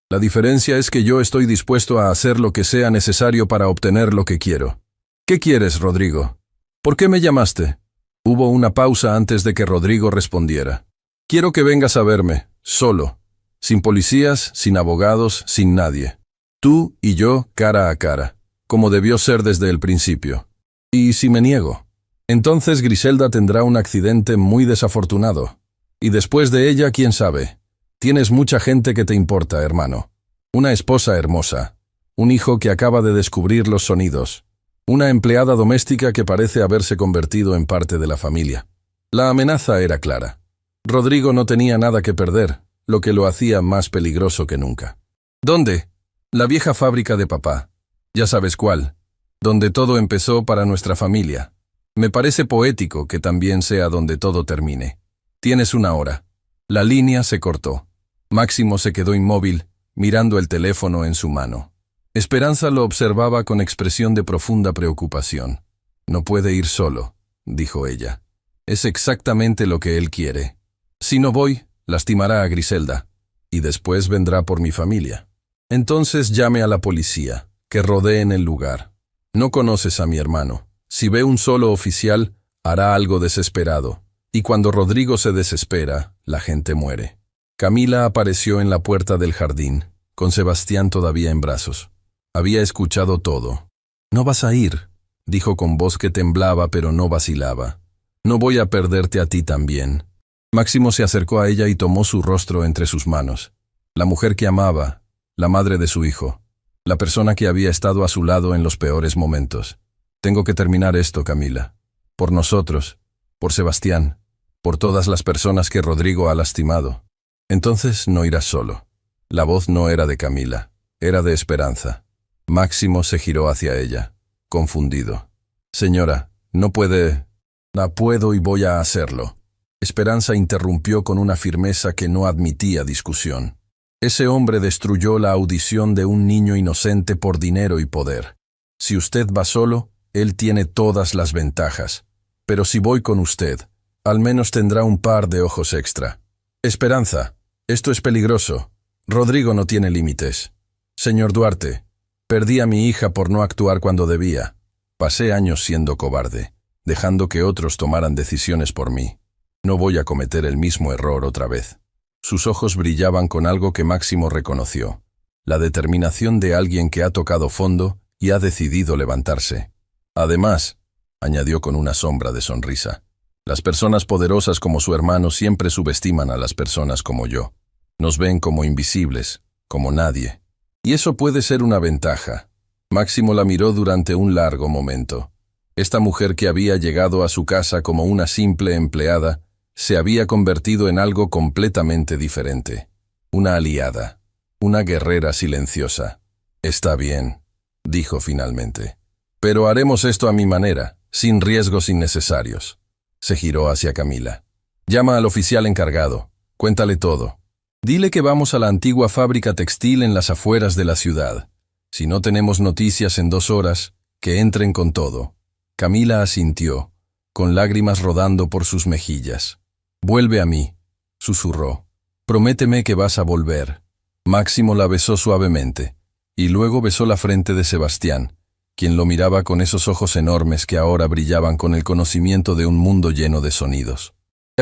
A: La diferencia es que yo estoy dispuesto a hacer lo que sea necesario para obtener lo que quiero. ¿Qué quieres, Rodrigo? ¿Por qué me llamaste?» Hubo una pausa antes de que Rodrigo respondiera. «Quiero que vengas a verme, solo, sin policías, sin abogados, sin nadie. Tú y yo cara a cara, como debió ser desde el principio. ¿Y si me niego? Entonces Griselda tendrá un accidente muy desafortunado. Y después de ella, ¿quién sabe? Tienes mucha gente que te importa, hermano. Una esposa hermosa, un hijo que acaba de descubrir los sonidos, una empleada doméstica que parece haberse convertido en parte de la familia». La amenaza era clara. Rodrigo no tenía nada que perder, lo que lo hacía más peligroso que nunca. «¿Dónde?» «La vieja fábrica de papá. Ya sabes cuál. Donde todo empezó para nuestra familia. Me parece poético que también sea donde todo termine. Tienes una hora». La línea se cortó. Máximo se quedó inmóvil, mirando el teléfono en su mano. Esperanza lo observaba con expresión de profunda preocupación. «No puede ir solo», dijo ella. «Es exactamente lo que él quiere. Si no voy, lastimará a Griselda, y después vendrá por mi familia. Entonces llame a la policía, que rodeen el lugar. No conoces a mi hermano. Si ve un solo oficial, hará algo desesperado, y cuando Rodrigo se desespera, la gente muere». Camila apareció en la puerta del jardín, con Sebastián todavía en brazos. Había escuchado todo. «No vas a ir», dijo con voz que temblaba pero no vacilaba. «No voy a perderte a ti también». Máximo se acercó a ella y tomó su rostro entre sus manos. La mujer que amaba, la madre de su hijo, la persona que había estado a su lado en los peores momentos. «Tengo que terminar esto, Camila. Por nosotros, por Sebastián, por todas las personas que Rodrigo ha lastimado. Entonces no irás solo». La voz no era de Camila, era de Esperanza. Máximo se giró hacia ella, confundido. «Señora, no puede...» «La puedo y voy a hacerlo». Esperanza interrumpió con una firmeza que no admitía discusión. Ese hombre destruyó la audición de un niño inocente por dinero y poder. Si usted va solo, él tiene todas las ventajas. Pero si voy con usted, al menos tendrá un par de ojos extra. Esperanza, esto es peligroso. Rodrigo no tiene límites. Señor Duarte, perdí a mi hija por no actuar cuando debía. Pasé años siendo cobarde, dejando que otros tomaran decisiones por mí. No voy a cometer el mismo error otra vez. Sus ojos brillaban con algo que Máximo reconoció. La determinación de alguien que ha tocado fondo y ha decidido levantarse. Además, añadió con una sombra de sonrisa, las personas poderosas como su hermano siempre subestiman a las personas como yo. Nos ven como invisibles, como nadie. Y eso puede ser una ventaja. Máximo la miró durante un largo momento. Esta mujer que había llegado a su casa como una simple empleada, se había convertido en algo completamente diferente. Una aliada, una guerrera silenciosa. Está bien, dijo finalmente. Pero haremos esto a mi manera, sin riesgos innecesarios. Se giró hacia Camila. Llama al oficial encargado. Cuéntale todo. Dile que vamos a la antigua fábrica textil en las afueras de la ciudad. Si no tenemos noticias en 2 horas, que entren con todo. Camila asintió, con lágrimas rodando por sus mejillas. Vuelve a mí, susurró. Prométeme que vas a volver. Máximo la besó suavemente, y luego besó la frente de Sebastián, quien lo miraba con esos ojos enormes que ahora brillaban con el conocimiento de un mundo lleno de sonidos.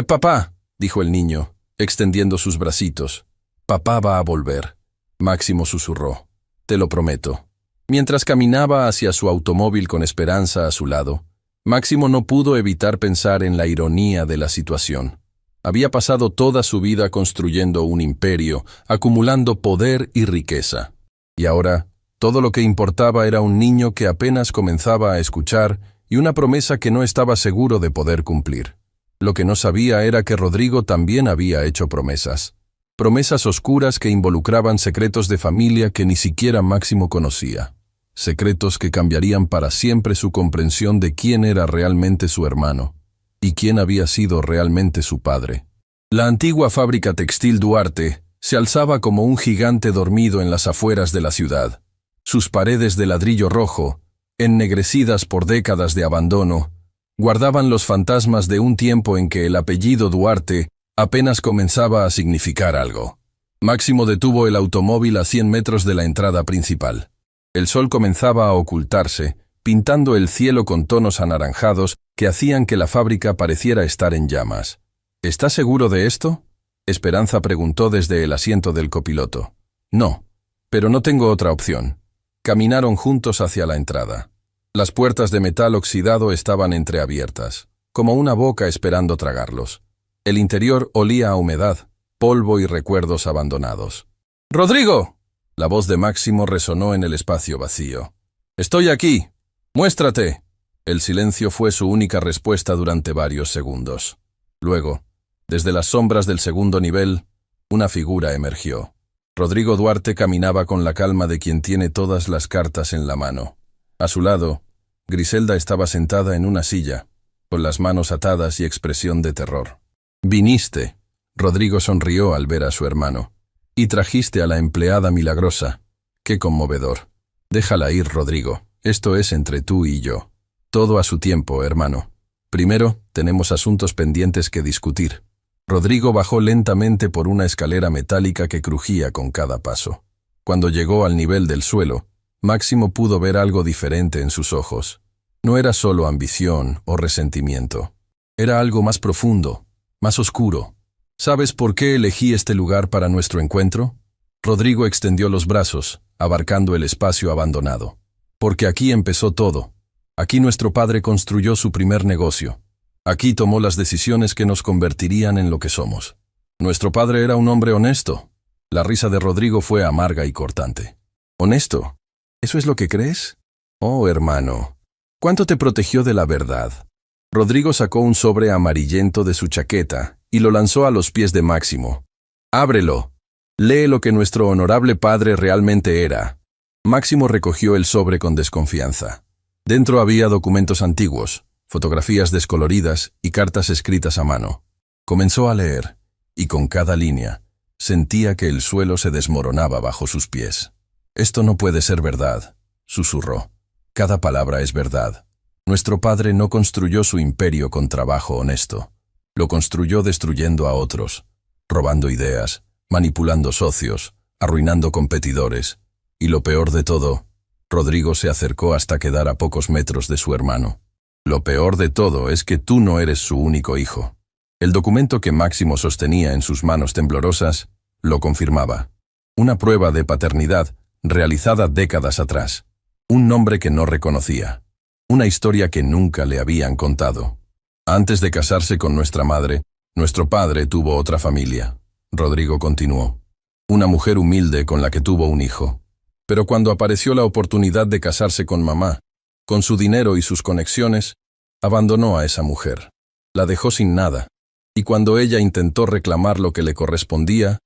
A: Papá, dijo el niño, extendiendo sus bracitos. Papá va a volver. Máximo susurró. Te lo prometo. Mientras caminaba hacia su automóvil con Esperanza a su lado, Máximo no pudo evitar pensar en la ironía de la situación. Había pasado toda su vida construyendo un imperio, acumulando poder y riqueza. Y ahora, todo lo que importaba era un niño que apenas comenzaba a escuchar y una promesa que no estaba seguro de poder cumplir. Lo que no sabía era que Rodrigo también había hecho promesas. Promesas oscuras que involucraban secretos de familia que ni siquiera Máximo conocía. Secretos que cambiarían para siempre su comprensión de quién era realmente su hermano y quién había sido realmente su padre. La antigua fábrica textil Duarte se alzaba como un gigante dormido en las afueras de la ciudad. Sus paredes de ladrillo rojo, ennegrecidas por décadas de abandono, guardaban los fantasmas de un tiempo en que el apellido Duarte apenas comenzaba a significar algo. Máximo detuvo el automóvil a 100 metros de la entrada principal. El sol comenzaba a ocultarse, pintando el cielo con tonos anaranjados que hacían que la fábrica pareciera estar en llamas. ¿Estás seguro de esto? Esperanza preguntó desde el asiento del copiloto. No, pero no tengo otra opción. Caminaron juntos hacia la entrada. Las puertas de metal oxidado estaban entreabiertas, como una boca esperando tragarlos. El interior olía a humedad, polvo y recuerdos abandonados. ¡Rodrigo! La voz de Máximo resonó en el espacio vacío. «Estoy aquí. Muéstrate». El silencio fue su única respuesta durante varios segundos. Luego, desde las sombras del segundo nivel, una figura emergió. Rodrigo Duarte caminaba con la calma de quien tiene todas las cartas en la mano. A su lado, Griselda estaba sentada en una silla, con las manos atadas y expresión de terror. «Viniste», Rodrigo sonrió al ver a su hermano. «Y trajiste a la empleada milagrosa. Qué conmovedor. Déjala ir, Rodrigo. Esto es entre tú y yo. Todo a su tiempo, hermano. Primero, tenemos asuntos pendientes que discutir». Rodrigo bajó lentamente por una escalera metálica que crujía con cada paso. Cuando llegó al nivel del suelo, Máximo pudo ver algo diferente en sus ojos. No era solo ambición o resentimiento. Era algo más profundo, más oscuro. ¿Sabes por qué elegí este lugar para nuestro encuentro? Rodrigo extendió los brazos, abarcando el espacio abandonado. Porque aquí empezó todo. Aquí nuestro padre construyó su primer negocio. Aquí tomó las decisiones que nos convertirían en lo que somos. Nuestro padre era un hombre honesto. La risa de Rodrigo fue amarga y cortante. ¿Honesto? ¿Eso es lo que crees? Oh, hermano, ¿cuánto te protegió de la verdad? Rodrigo sacó un sobre amarillento de su chaqueta y lo lanzó a los pies de Máximo. «Ábrelo. Lee lo que nuestro honorable padre realmente era». Máximo recogió el sobre con desconfianza. Dentro había documentos antiguos, fotografías descoloridas y cartas escritas a mano. Comenzó a leer, y con cada línea, Sentía que el suelo se desmoronaba bajo sus pies. «Esto no puede ser verdad», susurró. «Cada palabra es verdad. Nuestro padre no construyó su imperio con trabajo honesto. Lo construyó destruyendo a otros, robando ideas, manipulando socios, arruinando competidores. Y lo peor de todo, Rodrigo se acercó hasta quedar a pocos metros de su hermano. Lo peor de todo es que tú no eres su único hijo». El documento que Máximo sostenía en sus manos temblorosas lo confirmaba. Una prueba de paternidad realizada décadas atrás. Un nombre que no reconocía. Una historia que nunca le habían contado. Antes de casarse con nuestra madre, nuestro padre tuvo otra familia. Rodrigo continuó. Una mujer humilde con la que tuvo un hijo. Pero cuando apareció la oportunidad de casarse con mamá, con su dinero y sus conexiones, abandonó a esa mujer. La dejó sin nada. Y cuando ella intentó reclamar lo que le correspondía,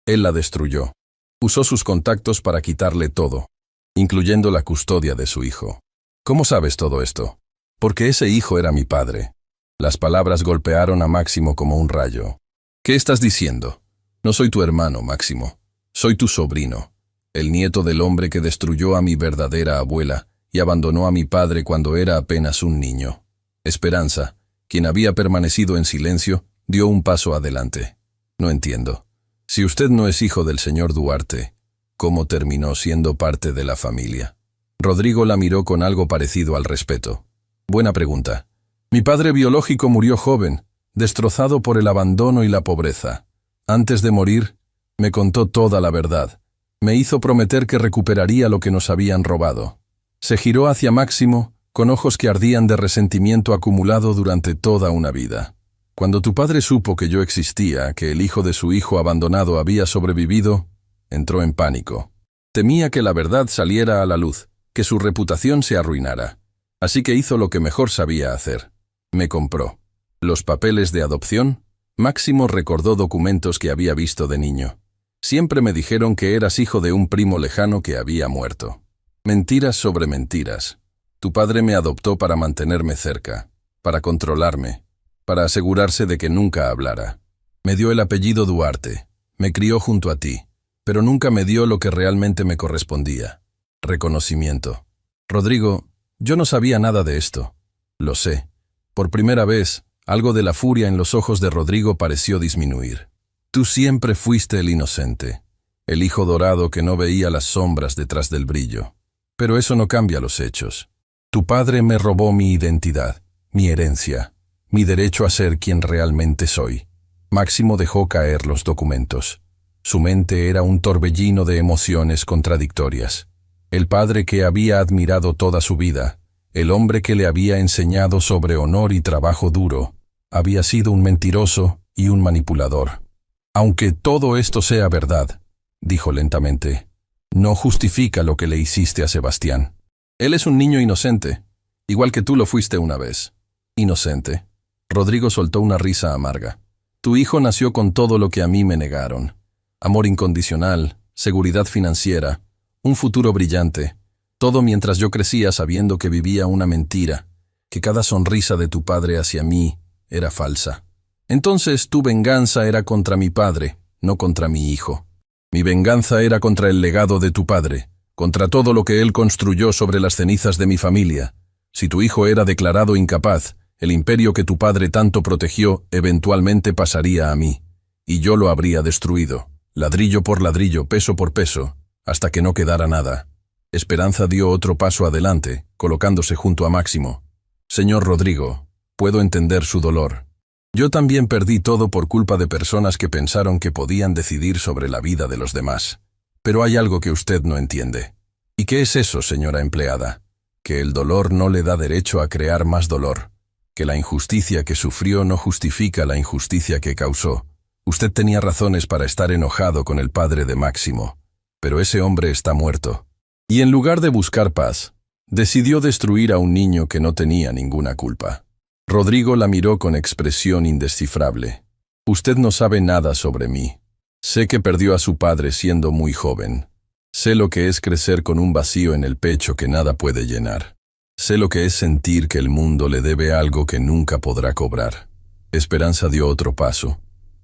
A: él la destruyó. Usó sus contactos para quitarle todo, incluyendo la custodia de su hijo. ¿Cómo sabes todo esto? Porque ese hijo era mi padre. Las palabras golpearon a Máximo como un rayo. ¿Qué estás diciendo? No soy tu hermano, Máximo. Soy tu sobrino, el nieto del hombre que destruyó a mi verdadera abuela y abandonó a mi padre cuando era apenas un niño. Esperanza, quien había permanecido en silencio, dio un paso adelante. No entiendo. Si usted no es hijo del señor Duarte, ¿cómo terminó siendo parte de la familia? Rodrigo la miró con algo parecido al respeto. Buena pregunta. Mi padre biológico murió joven, destrozado por el abandono y la pobreza. Antes de morir, me contó toda la verdad. Me hizo prometer que recuperaría lo que nos habían robado. Se giró hacia Máximo, con ojos que ardían de resentimiento acumulado durante toda una vida. Cuando tu padre supo que yo existía, que el hijo de su hijo abandonado había sobrevivido, entró en pánico. Temía que la verdad saliera a la luz, que su reputación se arruinara. Así que hizo lo que mejor sabía hacer. Me compró. Los papeles de adopción. Máximo recordó documentos que había visto de niño. Siempre me dijeron que eras hijo de un primo lejano que había muerto. Mentiras sobre mentiras. Tu padre me adoptó para mantenerme cerca, para controlarme, para asegurarse de que nunca hablara. Me dio el apellido Duarte, me crió junto a ti, pero nunca me dio lo que realmente me correspondía. Reconocimiento. Rodrigo, yo no sabía nada de esto. Lo sé. Por primera vez, algo de la furia en los ojos de Rodrigo pareció disminuir. Tú siempre fuiste el inocente, el hijo dorado que no veía las sombras detrás del brillo. Pero eso no cambia los hechos. Tu padre me robó mi identidad, mi herencia, mi derecho a ser quien realmente soy. Máximo dejó caer los documentos. Su mente era un torbellino de emociones contradictorias. El padre que había admirado toda su vida, el hombre que le había enseñado sobre honor y trabajo duro, había sido un mentiroso y un manipulador. Aunque todo esto sea verdad, dijo lentamente, no justifica lo que le hiciste a Sebastián. Él es un niño inocente, igual que tú lo fuiste una vez. Inocente. Rodrigo soltó una risa amarga. Tu hijo nació con todo lo que a mí me negaron. Amor incondicional, seguridad financiera, un futuro brillante. Todo mientras yo crecía sabiendo que vivía una mentira, que cada sonrisa de tu padre hacia mí era falsa. Entonces tu venganza era contra mi padre, no contra mi hijo. Mi venganza era contra el legado de tu padre, contra todo lo que él construyó sobre las cenizas de mi familia. Si tu hijo era declarado incapaz, el imperio que tu padre tanto protegió eventualmente pasaría a mí, y yo lo habría destruido, ladrillo por ladrillo, peso por peso, hasta que no quedara nada. Esperanza dio otro paso adelante, colocándose junto a Máximo. Señor Rodrigo, puedo entender su dolor. Yo también perdí todo por culpa de personas que pensaron que podían decidir sobre la vida de los demás. Pero hay algo que usted no entiende. ¿Y qué es eso, señora empleada? Que el dolor no le da derecho a crear más dolor. Que la injusticia que sufrió no justifica la injusticia que causó. Usted tenía razones para estar enojado con el padre de Máximo, pero ese hombre está muerto. Y en lugar de buscar paz, decidió destruir a un niño que no tenía ninguna culpa. Rodrigo la miró con expresión indescifrable. Usted no sabe nada sobre mí. Sé que perdió a su padre siendo muy joven. Sé lo que es crecer con un vacío en el pecho que nada puede llenar. Sé lo que es sentir que el mundo le debe algo que nunca podrá cobrar. Esperanza dio otro paso.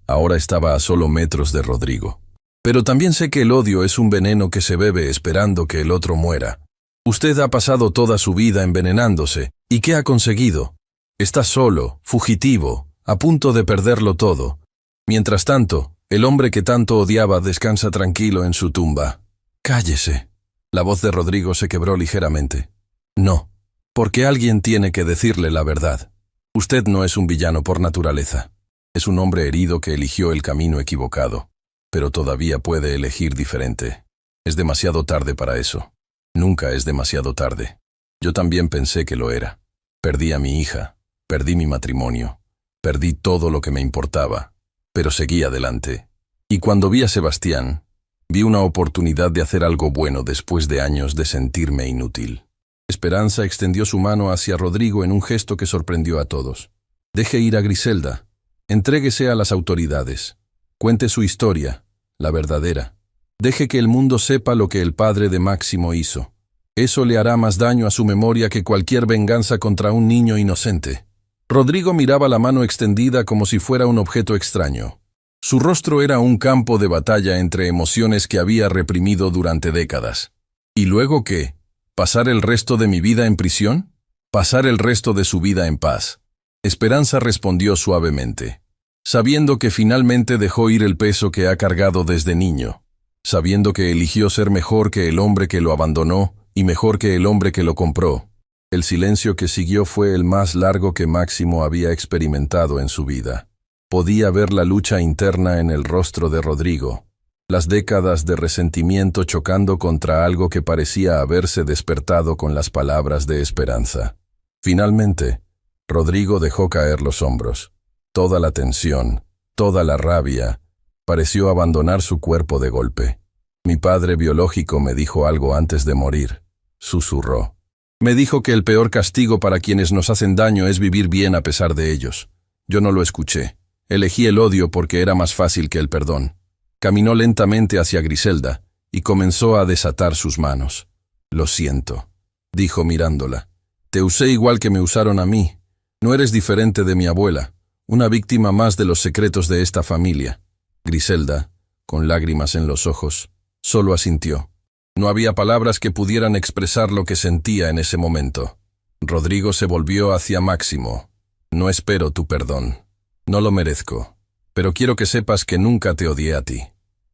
A: Ahora estaba a solo metros de Rodrigo. Pero también sé que el odio es un veneno que se bebe esperando que el otro muera. Usted ha pasado toda su vida envenenándose. ¿Y qué ha conseguido? Está solo, fugitivo, a punto de perderlo todo. Mientras tanto, el hombre que tanto odiaba descansa tranquilo en su tumba. Cállese. La voz de Rodrigo se quebró ligeramente. No, porque alguien tiene que decirle la verdad. Usted no es un villano por naturaleza. Es un hombre herido que eligió el camino equivocado. Pero todavía puede elegir diferente. Es demasiado tarde para eso. Nunca es demasiado tarde. Yo también pensé que lo era. Perdí a mi hija, perdí mi matrimonio, perdí todo lo que me importaba, pero seguí adelante. Y cuando vi a Sebastián, vi una oportunidad de hacer algo bueno después de años de sentirme inútil. Esperanza extendió su mano hacia Rodrigo en un gesto que sorprendió a todos. Deje ir a Griselda. Entréguese a las autoridades. Cuente su historia, la verdadera. Deje que el mundo sepa lo que el padre de Máximo hizo. Eso le hará más daño a su memoria que cualquier venganza contra un niño inocente. Rodrigo miraba la mano extendida como si fuera un objeto extraño. Su rostro era un campo de batalla entre emociones que había reprimido durante décadas. ¿Y luego qué? ¿Pasar el resto de mi vida en prisión? ¿Pasar el resto de su vida en paz? Esperanza respondió suavemente, sabiendo que finalmente dejó ir el peso que ha cargado desde niño, sabiendo que eligió ser mejor que el hombre que lo abandonó y mejor que el hombre que lo compró. El silencio que siguió fue el más largo que Máximo había experimentado en su vida. Podía ver la lucha interna en el rostro de Rodrigo, las décadas de resentimiento chocando contra algo que parecía haberse despertado con las palabras de esperanza. Finalmente, Rodrigo dejó caer los hombros. Toda la tensión, toda la rabia, pareció abandonar su cuerpo de golpe. Mi padre biológico me dijo algo antes de morir, susurró. Me dijo que el peor castigo para quienes nos hacen daño es vivir bien a pesar de ellos. Yo no lo escuché. Elegí el odio porque era más fácil que el perdón. Caminó lentamente hacia Griselda y comenzó a desatar sus manos. Lo siento, dijo mirándola. Te usé igual que me usaron a mí. No eres diferente de mi abuela, una víctima más de los secretos de esta familia. Griselda, con lágrimas en los ojos, solo asintió. No había palabras que pudieran expresar lo que sentía en ese momento. Rodrigo se volvió hacia Máximo. No espero tu perdón. No lo merezco. Pero quiero que sepas que nunca te odié a ti.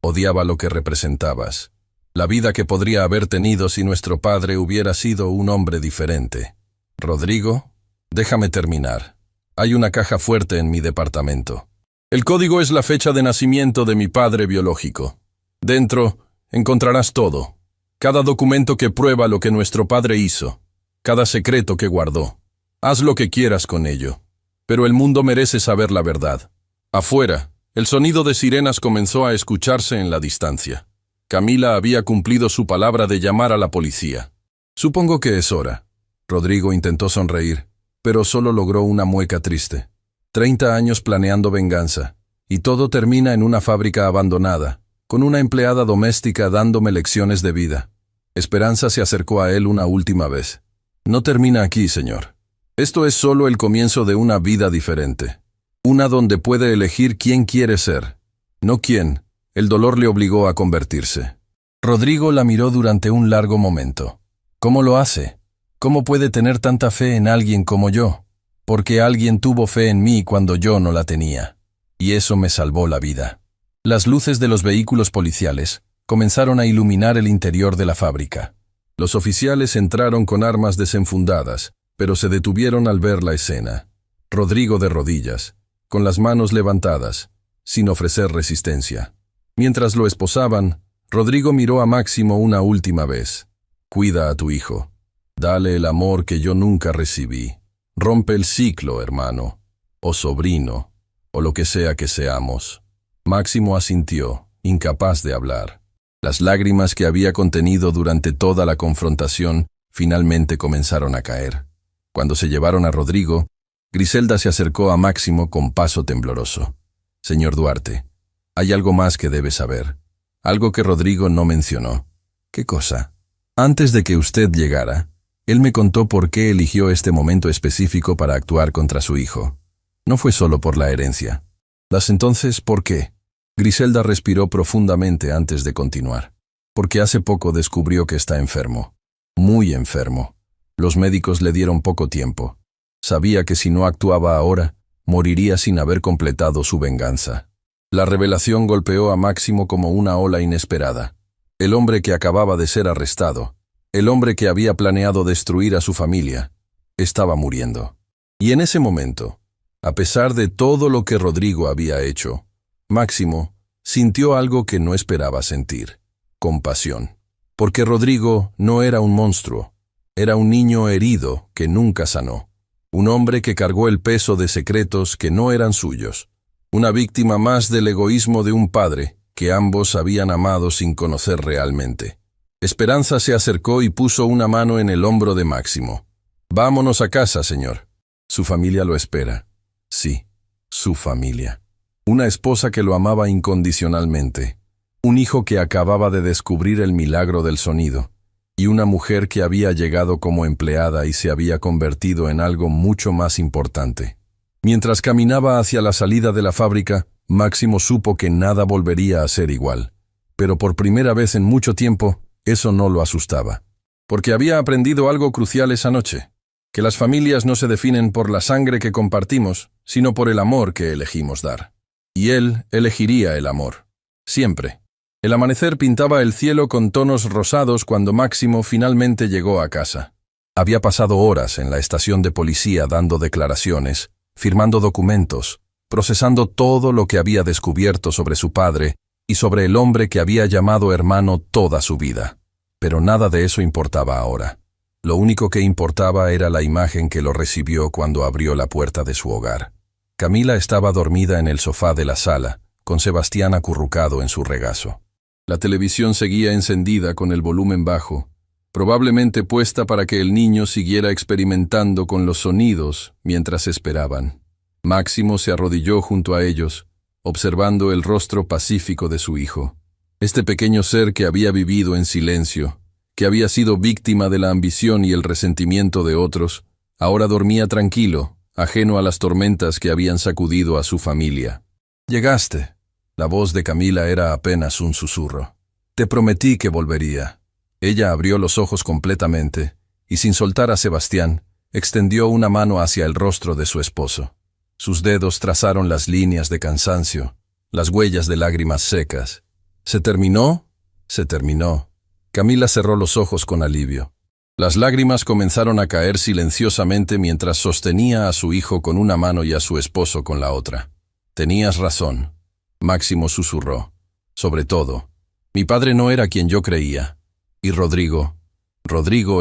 A: Odiaba lo que representabas. La vida que podría haber tenido si nuestro padre hubiera sido un hombre diferente. Rodrigo, déjame terminar. Hay una caja fuerte en mi departamento. El código es la fecha de nacimiento de mi padre biológico. Dentro encontrarás todo. Cada documento que prueba lo que nuestro padre hizo. Cada secreto que guardó. Haz lo que quieras con ello. Pero el mundo merece saber la verdad. Afuera, el sonido de sirenas comenzó a escucharse en la distancia. Camila había cumplido su palabra de llamar a la policía. Supongo que es hora. Rodrigo intentó sonreír, pero solo logró una mueca triste. 30 años planeando venganza, y todo termina en una fábrica abandonada, con una empleada doméstica dándome lecciones de vida. Esperanza se acercó a él una última vez. No termina aquí, señor. Esto es solo el comienzo de una vida diferente. Una donde puede elegir quién quiere ser, no quién. El dolor le obligó a convertirse. Rodrigo la miró durante un largo momento. ¿Cómo lo hace? ¿Cómo puede tener tanta fe en alguien como yo? Porque alguien tuvo fe en mí cuando yo no la tenía. Y eso me salvó la vida. Las luces de los vehículos policiales comenzaron a iluminar el interior de la fábrica. Los oficiales entraron con armas desenfundadas, pero se detuvieron al ver la escena. Rodrigo de rodillas, con las manos levantadas, sin ofrecer resistencia. Mientras lo esposaban, Rodrigo miró a Máximo una última vez. Cuida a tu hijo. Dale el amor que yo nunca recibí. Rompe el ciclo, hermano, o sobrino, o lo que sea que seamos. Máximo asintió, incapaz de hablar. Las lágrimas que había contenido durante toda la confrontación finalmente comenzaron a caer. Cuando se llevaron a Rodrigo, Griselda se acercó a Máximo con paso tembloroso. Señor Duarte, hay algo más que debe saber. Algo que Rodrigo no mencionó. ¿Qué cosa? Antes de que usted llegara, él me contó por qué eligió este momento específico para actuar contra su hijo. No fue solo por la herencia. Entonces, ¿por qué? Griselda respiró profundamente antes de continuar, porque hace poco descubrió que está enfermo, muy enfermo. Los médicos le dieron poco tiempo. Sabía que si no actuaba ahora, moriría sin haber completado su venganza. La revelación golpeó a Máximo como una ola inesperada. El hombre que acababa de ser arrestado, el hombre que había planeado destruir a su familia, estaba muriendo. Y en ese momento, a pesar de todo lo que Rodrigo había hecho, Máximo sintió algo que no esperaba sentir: compasión. Porque Rodrigo no era un monstruo, era un niño herido que nunca sanó. Un hombre que cargó el peso de secretos que no eran suyos. Una víctima más del egoísmo de un padre que ambos habían amado sin conocer realmente. Esperanza se acercó y puso una mano en el hombro de Máximo. «Vámonos a casa, señor. Su familia lo espera». Sí, su familia. Una esposa que lo amaba incondicionalmente. Un hijo que acababa de descubrir el milagro del sonido. Y una mujer que había llegado como empleada y se había convertido en algo mucho más importante. Mientras caminaba hacia la salida de la fábrica, Máximo supo que nada volvería a ser igual. Pero por primera vez en mucho tiempo, eso no lo asustaba. Porque había aprendido algo crucial esa noche: que las familias no se definen por la sangre que compartimos, sino por el amor que elegimos dar. Y él elegiría el amor. Siempre. El amanecer pintaba el cielo con tonos rosados cuando Máximo finalmente llegó a casa. Había pasado horas en la estación de policía dando declaraciones, firmando documentos, procesando todo lo que había descubierto sobre su padre y sobre el hombre que había llamado hermano toda su vida. Pero nada de eso importaba ahora. Lo único que importaba era la imagen que lo recibió cuando abrió la puerta de su hogar. Camila estaba dormida en el sofá de la sala, con Sebastián acurrucado en su regazo. La televisión seguía encendida con el volumen bajo, probablemente puesta para que el niño siguiera experimentando con los sonidos mientras esperaban. Máximo se arrodilló junto a ellos, observando el rostro pacífico de su hijo. Este pequeño ser que había vivido en silencio, que había sido víctima de la ambición y el resentimiento de otros, ahora dormía tranquilo, ajeno a las tormentas que habían sacudido a su familia. «Llegaste». La voz de Camila era apenas un susurro. «Te prometí que volvería». Ella abrió los ojos completamente y, sin soltar a Sebastián, extendió una mano hacia el rostro de su esposo. Sus dedos trazaron las líneas de cansancio, las huellas de lágrimas secas. ¿Se terminó? Se terminó. Camila cerró los ojos con alivio. Las lágrimas comenzaron a caer silenciosamente mientras sostenía a su hijo con una mano y a su esposo con la otra. «Tenías razón», Máximo susurró. «Sobre todo, mi padre no era quien yo creía. Y Rodrigo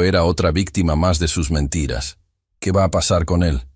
A: era otra víctima más de sus mentiras. ¿Qué va a pasar con él?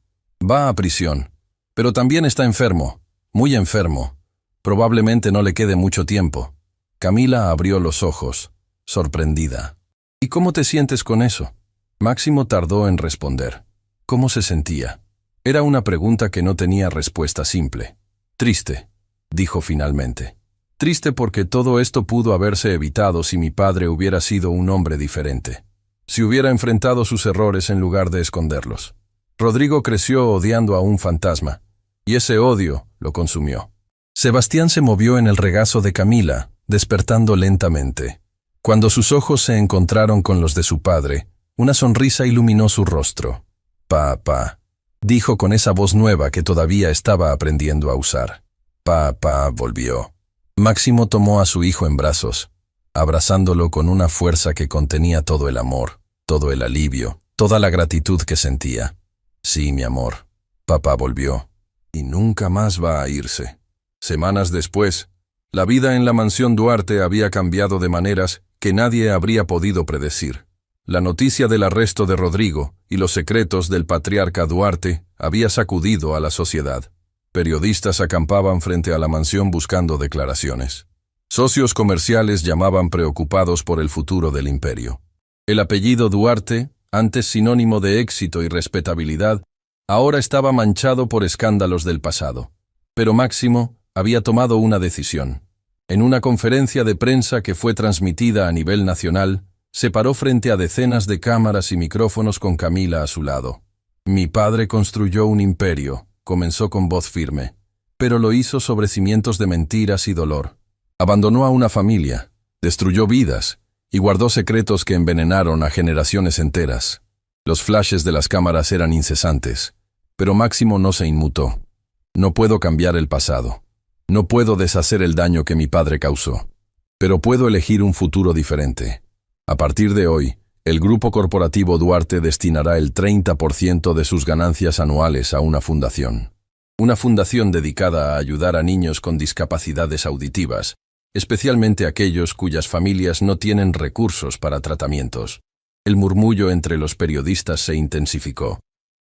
A: Va a prisión. Pero también está enfermo, muy enfermo. Probablemente no le quede mucho tiempo». Camila abrió los ojos, sorprendida. «¿Y cómo te sientes con eso?» Máximo tardó en responder. ¿Cómo se sentía? Era una pregunta que no tenía respuesta simple. «Triste», dijo finalmente. «Triste porque todo esto pudo haberse evitado si mi padre hubiera sido un hombre diferente. Si hubiera enfrentado sus errores en lugar de esconderlos. Rodrigo creció odiando a un fantasma, y ese odio lo consumió». Sebastián se movió en el regazo de Camila, despertando lentamente. Cuando sus ojos se encontraron con los de su padre, una sonrisa iluminó su rostro. «Papá», dijo con esa voz nueva que todavía estaba aprendiendo a usar. «Papá volvió». Máximo tomó a su hijo en brazos, abrazándolo con una fuerza que contenía todo el amor, todo el alivio, toda la gratitud que sentía. «Sí, mi amor, papá volvió, y nunca más va a irse». Semanas después, la vida en la mansión Duarte había cambiado de maneras que nadie habría podido predecir. La noticia del arresto de Rodrigo y los secretos del patriarca Duarte había sacudido a la sociedad. Periodistas acampaban frente a la mansión buscando declaraciones. Socios comerciales llamaban preocupados por el futuro del imperio. El apellido Duarte, antes sinónimo de éxito y respetabilidad, ahora estaba manchado por escándalos del pasado. Pero Máximo había tomado una decisión. En una conferencia de prensa que fue transmitida a nivel nacional, se paró frente a decenas de cámaras y micrófonos con Camila a su lado. «Mi padre construyó un imperio», comenzó con voz firme. pero lo hizo sobre cimientos de mentiras y dolor. Abandonó a una familia, destruyó vidas y guardó secretos que envenenaron a generaciones enteras. Los flashes de las cámaras eran incesantes, pero Máximo no se inmutó. No puedo cambiar el pasado. No puedo deshacer el daño que mi padre causó. Pero puedo elegir un futuro diferente. A partir de hoy, el Grupo Corporativo Duarte destinará el 30% de sus ganancias anuales a una fundación. Una fundación dedicada a ayudar a niños con discapacidades auditivas, especialmente aquellos cuyas familias no tienen recursos para tratamientos. El murmullo entre los periodistas se intensificó.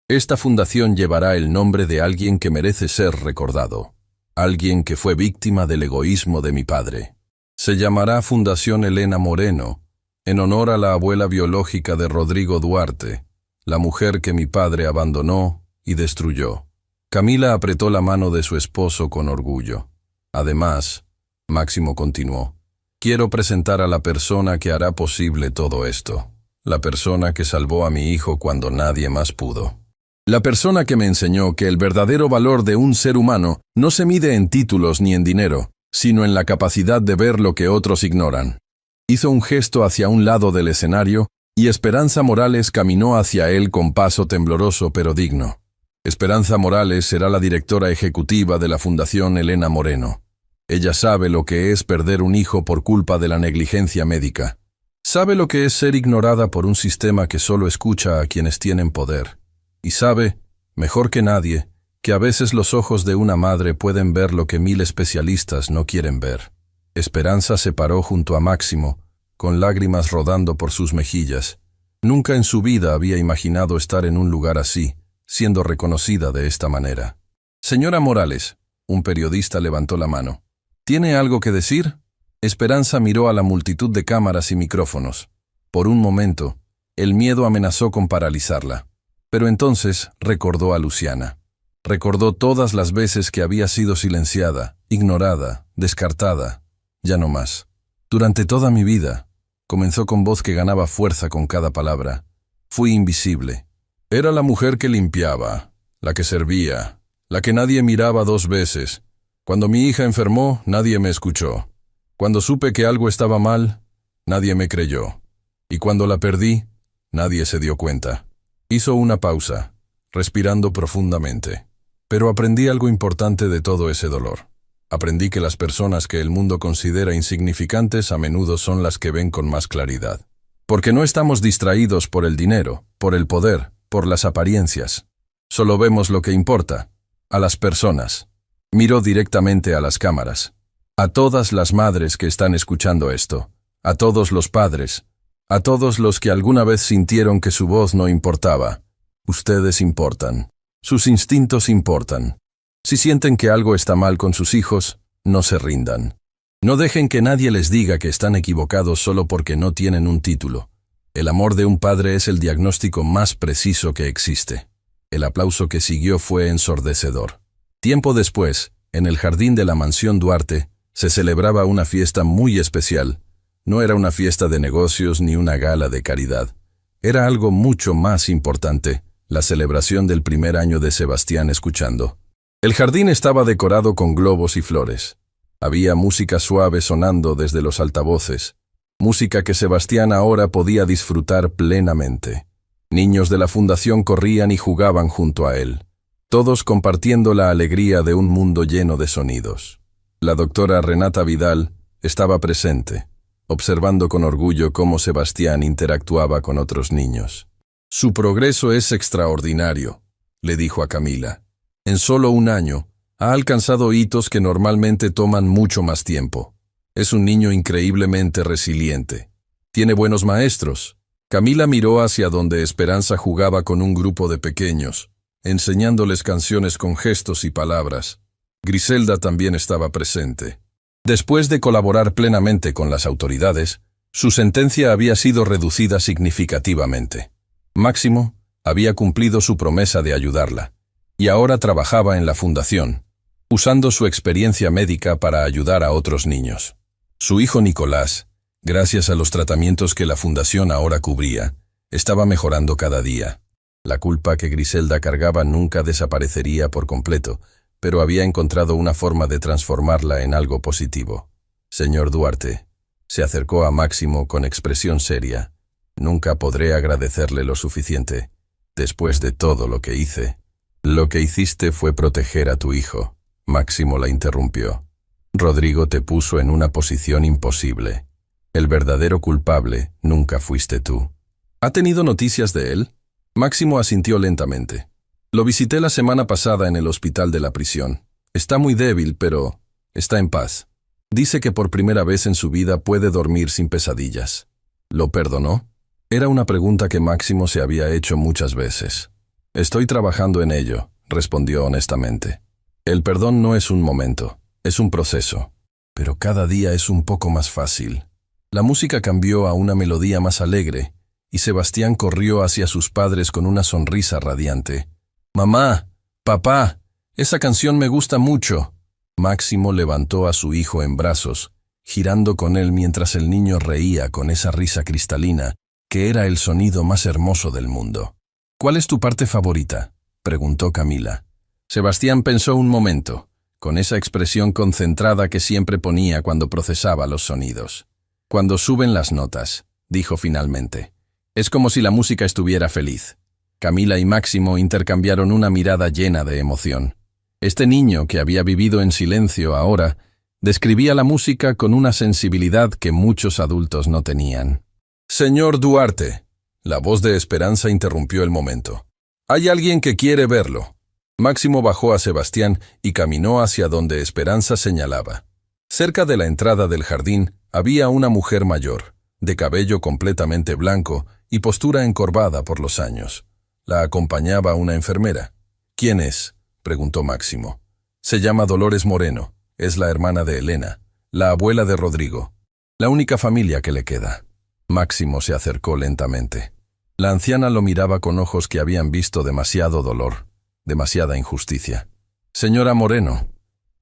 A: Esta fundación llevará el nombre de alguien que merece ser recordado. Alguien que fue víctima del egoísmo de mi padre. Se llamará Fundación Elena Moreno, en honor a la abuela biológica de Rodrigo Duarte, la mujer que mi padre abandonó y destruyó. Camila apretó la mano de su esposo con orgullo. Además, Máximo continuó, quiero presentar a la persona que hará posible todo esto. La persona que salvó a mi hijo cuando nadie más pudo. La persona que me enseñó que el verdadero valor de un ser humano no se mide en títulos ni en dinero, sino en la capacidad de ver lo que otros ignoran. Hizo un gesto hacia un lado del escenario y Esperanza Morales caminó hacia él con paso tembloroso pero digno. Esperanza Morales será la directora ejecutiva de la Fundación Elena Moreno. Ella sabe lo que es perder un hijo por culpa de la negligencia médica. Sabe lo que es ser ignorada por un sistema que solo escucha a quienes tienen poder. Y sabe, mejor que nadie, que a veces los ojos de una madre pueden ver lo que 1000 especialistas no quieren ver. Esperanza se paró junto a Máximo, con lágrimas rodando por sus mejillas. Nunca en su vida había imaginado estar en un lugar así, siendo reconocida de esta manera. Señora Morales, un periodista levantó la mano. ¿Tiene algo que decir? Esperanza miró a la multitud de cámaras y micrófonos. Por un momento, el miedo amenazó con paralizarla. Pero entonces recordó a Luciana. Recordó todas las veces que había sido silenciada, ignorada, descartada. Ya no más. Durante toda mi vida, comenzó con voz que ganaba fuerza con cada palabra. Fui invisible. Era la mujer que limpiaba, la que servía, la que nadie miraba 2 veces. Cuando mi hija enfermó, nadie me escuchó. Cuando supe que algo estaba mal, nadie me creyó. Y cuando la perdí, nadie se dio cuenta. Hizo una pausa, respirando profundamente. Pero aprendí algo importante de todo ese dolor. Aprendí que las personas que el mundo considera insignificantes a menudo son las que ven con más claridad. Porque no estamos distraídos por el dinero, por el poder, por las apariencias. Solo vemos lo que importa, a las personas. Miró directamente a las cámaras. A todas las madres que están escuchando esto, a todos los padres, a todos los que alguna vez sintieron que su voz no importaba. Ustedes importan. Sus instintos importan. Si sienten que algo está mal con sus hijos, no se rindan. No dejen que nadie les diga que están equivocados solo porque no tienen un título. El amor de un padre es el diagnóstico más preciso que existe. El aplauso que siguió fue ensordecedor. Tiempo después, en el jardín de la mansión Duarte, se celebraba una fiesta muy especial. No era una fiesta de negocios ni una gala de caridad. Era algo mucho más importante, la celebración del primer año de Sebastián escuchando. El jardín estaba decorado con globos y flores. Había música suave sonando desde los altavoces, música que Sebastián ahora podía disfrutar plenamente. Niños de la fundación corrían y jugaban junto a él, todos compartiendo la alegría de un mundo lleno de sonidos. La doctora Renata Vidal estaba presente, observando con orgullo cómo Sebastián interactuaba con otros niños. Su progreso es extraordinario, le dijo a Camila. En solo un año, ha alcanzado hitos que normalmente toman mucho más tiempo. Es un niño increíblemente resiliente. Tiene buenos maestros. Camila miró hacia donde Esperanza jugaba con un grupo de pequeños, enseñándoles canciones con gestos y palabras. Griselda también estaba presente. Después de colaborar plenamente con las autoridades, su sentencia había sido reducida significativamente. Máximo había cumplido su promesa de ayudarla, y ahora trabajaba en la fundación, usando su experiencia médica para ayudar a otros niños. Su hijo Nicolás, gracias a los tratamientos que la fundación ahora cubría, estaba mejorando cada día. La culpa que Griselda cargaba nunca desaparecería por completo, pero había encontrado una forma de transformarla en algo positivo. Señor Duarte, se acercó a Máximo con expresión seria. Nunca podré agradecerle lo suficiente, después de todo lo que hice. Lo que hiciste fue proteger a tu hijo. Máximo la interrumpió. Rodrigo te puso en una posición imposible. El verdadero culpable nunca fuiste tú. ¿Ha tenido noticias de él? Máximo asintió lentamente. Lo visité la semana pasada en el hospital de la prisión. Está muy débil, pero está en paz. Dice que por primera vez en su vida puede dormir sin pesadillas. ¿Lo perdonó? Era una pregunta que Máximo se había hecho muchas veces. Estoy trabajando en ello, respondió honestamente. El perdón no es un momento, es un proceso. Pero cada día es un poco más fácil. La música cambió a una melodía más alegre, y Sebastián corrió hacia sus padres con una sonrisa radiante. «Mamá, papá, esa canción me gusta mucho». Máximo levantó a su hijo en brazos, girando con él mientras el niño reía con esa risa cristalina, que era el sonido más hermoso del mundo. «¿Cuál es tu parte favorita?», preguntó Camila. Sebastián pensó un momento, con esa expresión concentrada que siempre ponía cuando procesaba los sonidos. «Cuando suben las notas», dijo finalmente. «Es como si la música estuviera feliz». Camila y Máximo intercambiaron una mirada llena de emoción. Este niño, que había vivido en silencio ahora, describía la música con una sensibilidad que muchos adultos no tenían. «Señor Duarte», la voz de Esperanza interrumpió el momento. «Hay alguien que quiere verlo». Máximo bajó a Sebastián y caminó hacia donde Esperanza señalaba. Cerca de la entrada del jardín había una mujer mayor, de cabello completamente blanco y postura encorvada por los años. La acompañaba una enfermera. «¿Quién es?», preguntó Máximo. «Se llama Dolores Moreno. Es la hermana de Elena, la abuela de Rodrigo. La única familia que le queda». Máximo se acercó lentamente. La anciana lo miraba con ojos que habían visto demasiado dolor, demasiada injusticia. «Señora Moreno».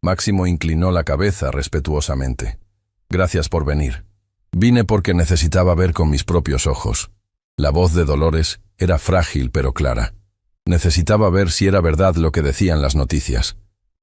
A: Máximo inclinó la cabeza respetuosamente. «Gracias por venir. Vine porque necesitaba ver con mis propios ojos». La voz de Dolores era frágil pero clara. Necesitaba ver si era verdad lo que decían las noticias.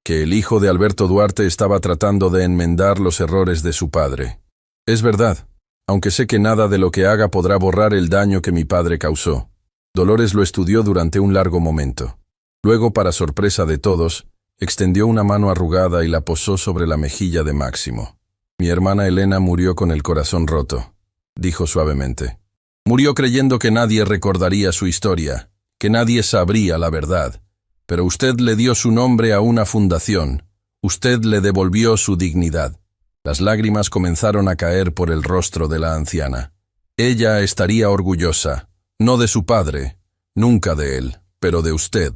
A: Que el hijo de Alberto Duarte estaba tratando de enmendar los errores de su padre. «Es verdad, aunque sé que nada de lo que haga podrá borrar el daño que mi padre causó». Dolores lo estudió durante un largo momento. Luego, para sorpresa de todos, extendió una mano arrugada y la posó sobre la mejilla de Máximo. «Mi hermana Elena murió con el corazón roto», dijo suavemente. «Murió creyendo que nadie recordaría su historia, que nadie sabría la verdad. Pero usted le dio su nombre a una fundación. Usted le devolvió su dignidad». Las lágrimas comenzaron a caer por el rostro de la anciana. Ella estaría orgullosa, no de su padre, nunca de él, pero de usted,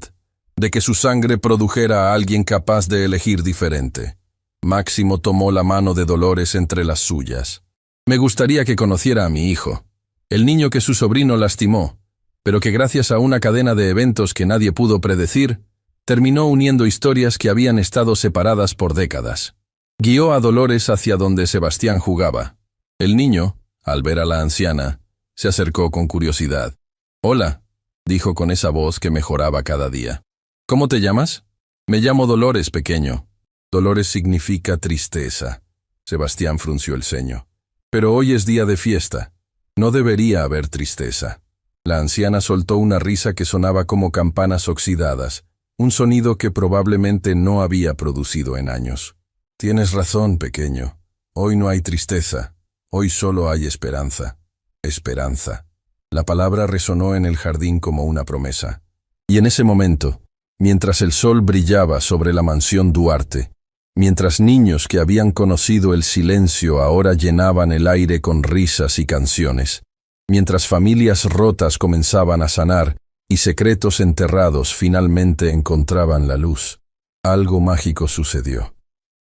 A: de que su sangre produjera a alguien capaz de elegir diferente. Máximo tomó la mano de Dolores entre las suyas. «Me gustaría que conociera a mi hijo, el niño que su sobrino lastimó, pero que gracias a una cadena de eventos que nadie pudo predecir, terminó uniendo historias que habían estado separadas por décadas». Guió a Dolores hacia donde Sebastián jugaba. El niño, al ver a la anciana, se acercó con curiosidad. «Hola», dijo con esa voz que mejoraba cada día. «¿Cómo te llamas?» «Me llamo Dolores, pequeño». Dolores significa tristeza. Sebastián frunció el ceño. «Pero hoy es día de fiesta. No debería haber tristeza». La anciana soltó una risa que sonaba como campanas oxidadas, un sonido que probablemente no había producido en años. «Tienes razón, pequeño. Hoy no hay tristeza. Hoy solo hay esperanza». Esperanza. La palabra resonó en el jardín como una promesa. Y en ese momento, mientras el sol brillaba sobre la mansión Duarte, mientras niños que habían conocido el silencio ahora llenaban el aire con risas y canciones, mientras familias rotas comenzaban a sanar y secretos enterrados finalmente encontraban la luz, algo mágico sucedió.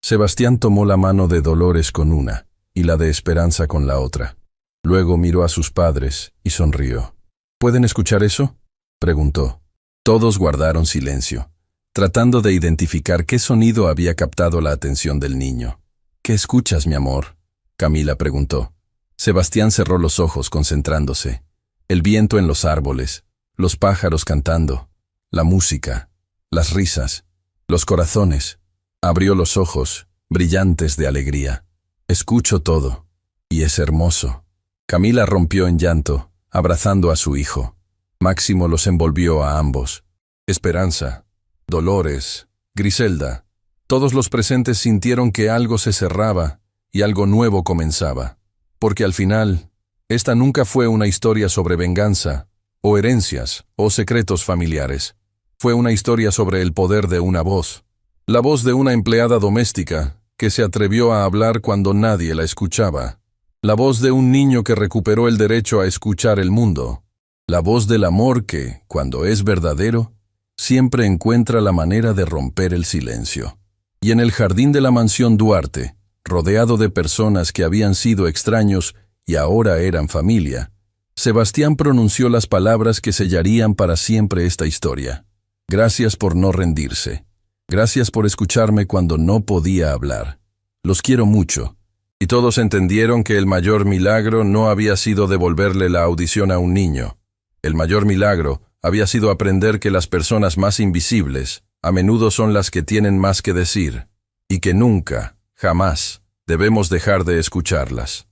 A: Sebastián tomó la mano de Dolores con una y la de Esperanza con la otra. Luego miró a sus padres y sonrió. «¿Pueden escuchar eso?», preguntó. Todos guardaron silencio, tratando de identificar qué sonido había captado la atención del niño. «¿Qué escuchas, mi amor?», Camila preguntó. Sebastián cerró los ojos concentrándose. El viento en los árboles, los pájaros cantando, la música, las risas. los corazones. Abrió los ojos, brillantes de alegría. Escucho todo, y es hermoso. Camila rompió en llanto, abrazando a su hijo. Máximo los envolvió a ambos. Esperanza, Dolores, Griselda. Todos los presentes sintieron que algo se cerraba y algo nuevo comenzaba. Porque al final, esta nunca fue una historia sobre venganza, o herencias, o secretos familiares. Fue una historia sobre el poder de una voz. La voz de una empleada doméstica que se atrevió a hablar cuando nadie la escuchaba. La voz de un niño que recuperó el derecho a escuchar el mundo. La voz del amor que, cuando es verdadero, siempre encuentra la manera de romper el silencio. Y en el jardín de la mansión Duarte, rodeado de personas que habían sido extraños y ahora eran familia, Sebastián pronunció las palabras que sellarían para siempre esta historia. Gracias por no rendirse. Gracias por escucharme cuando no podía hablar. Los quiero mucho. Y todos entendieron que el mayor milagro no había sido devolverle la audición a un niño. El mayor milagro había sido aprender que las personas más invisibles a menudo son las que tienen más que decir, y que nunca, jamás, debemos dejar de escucharlas.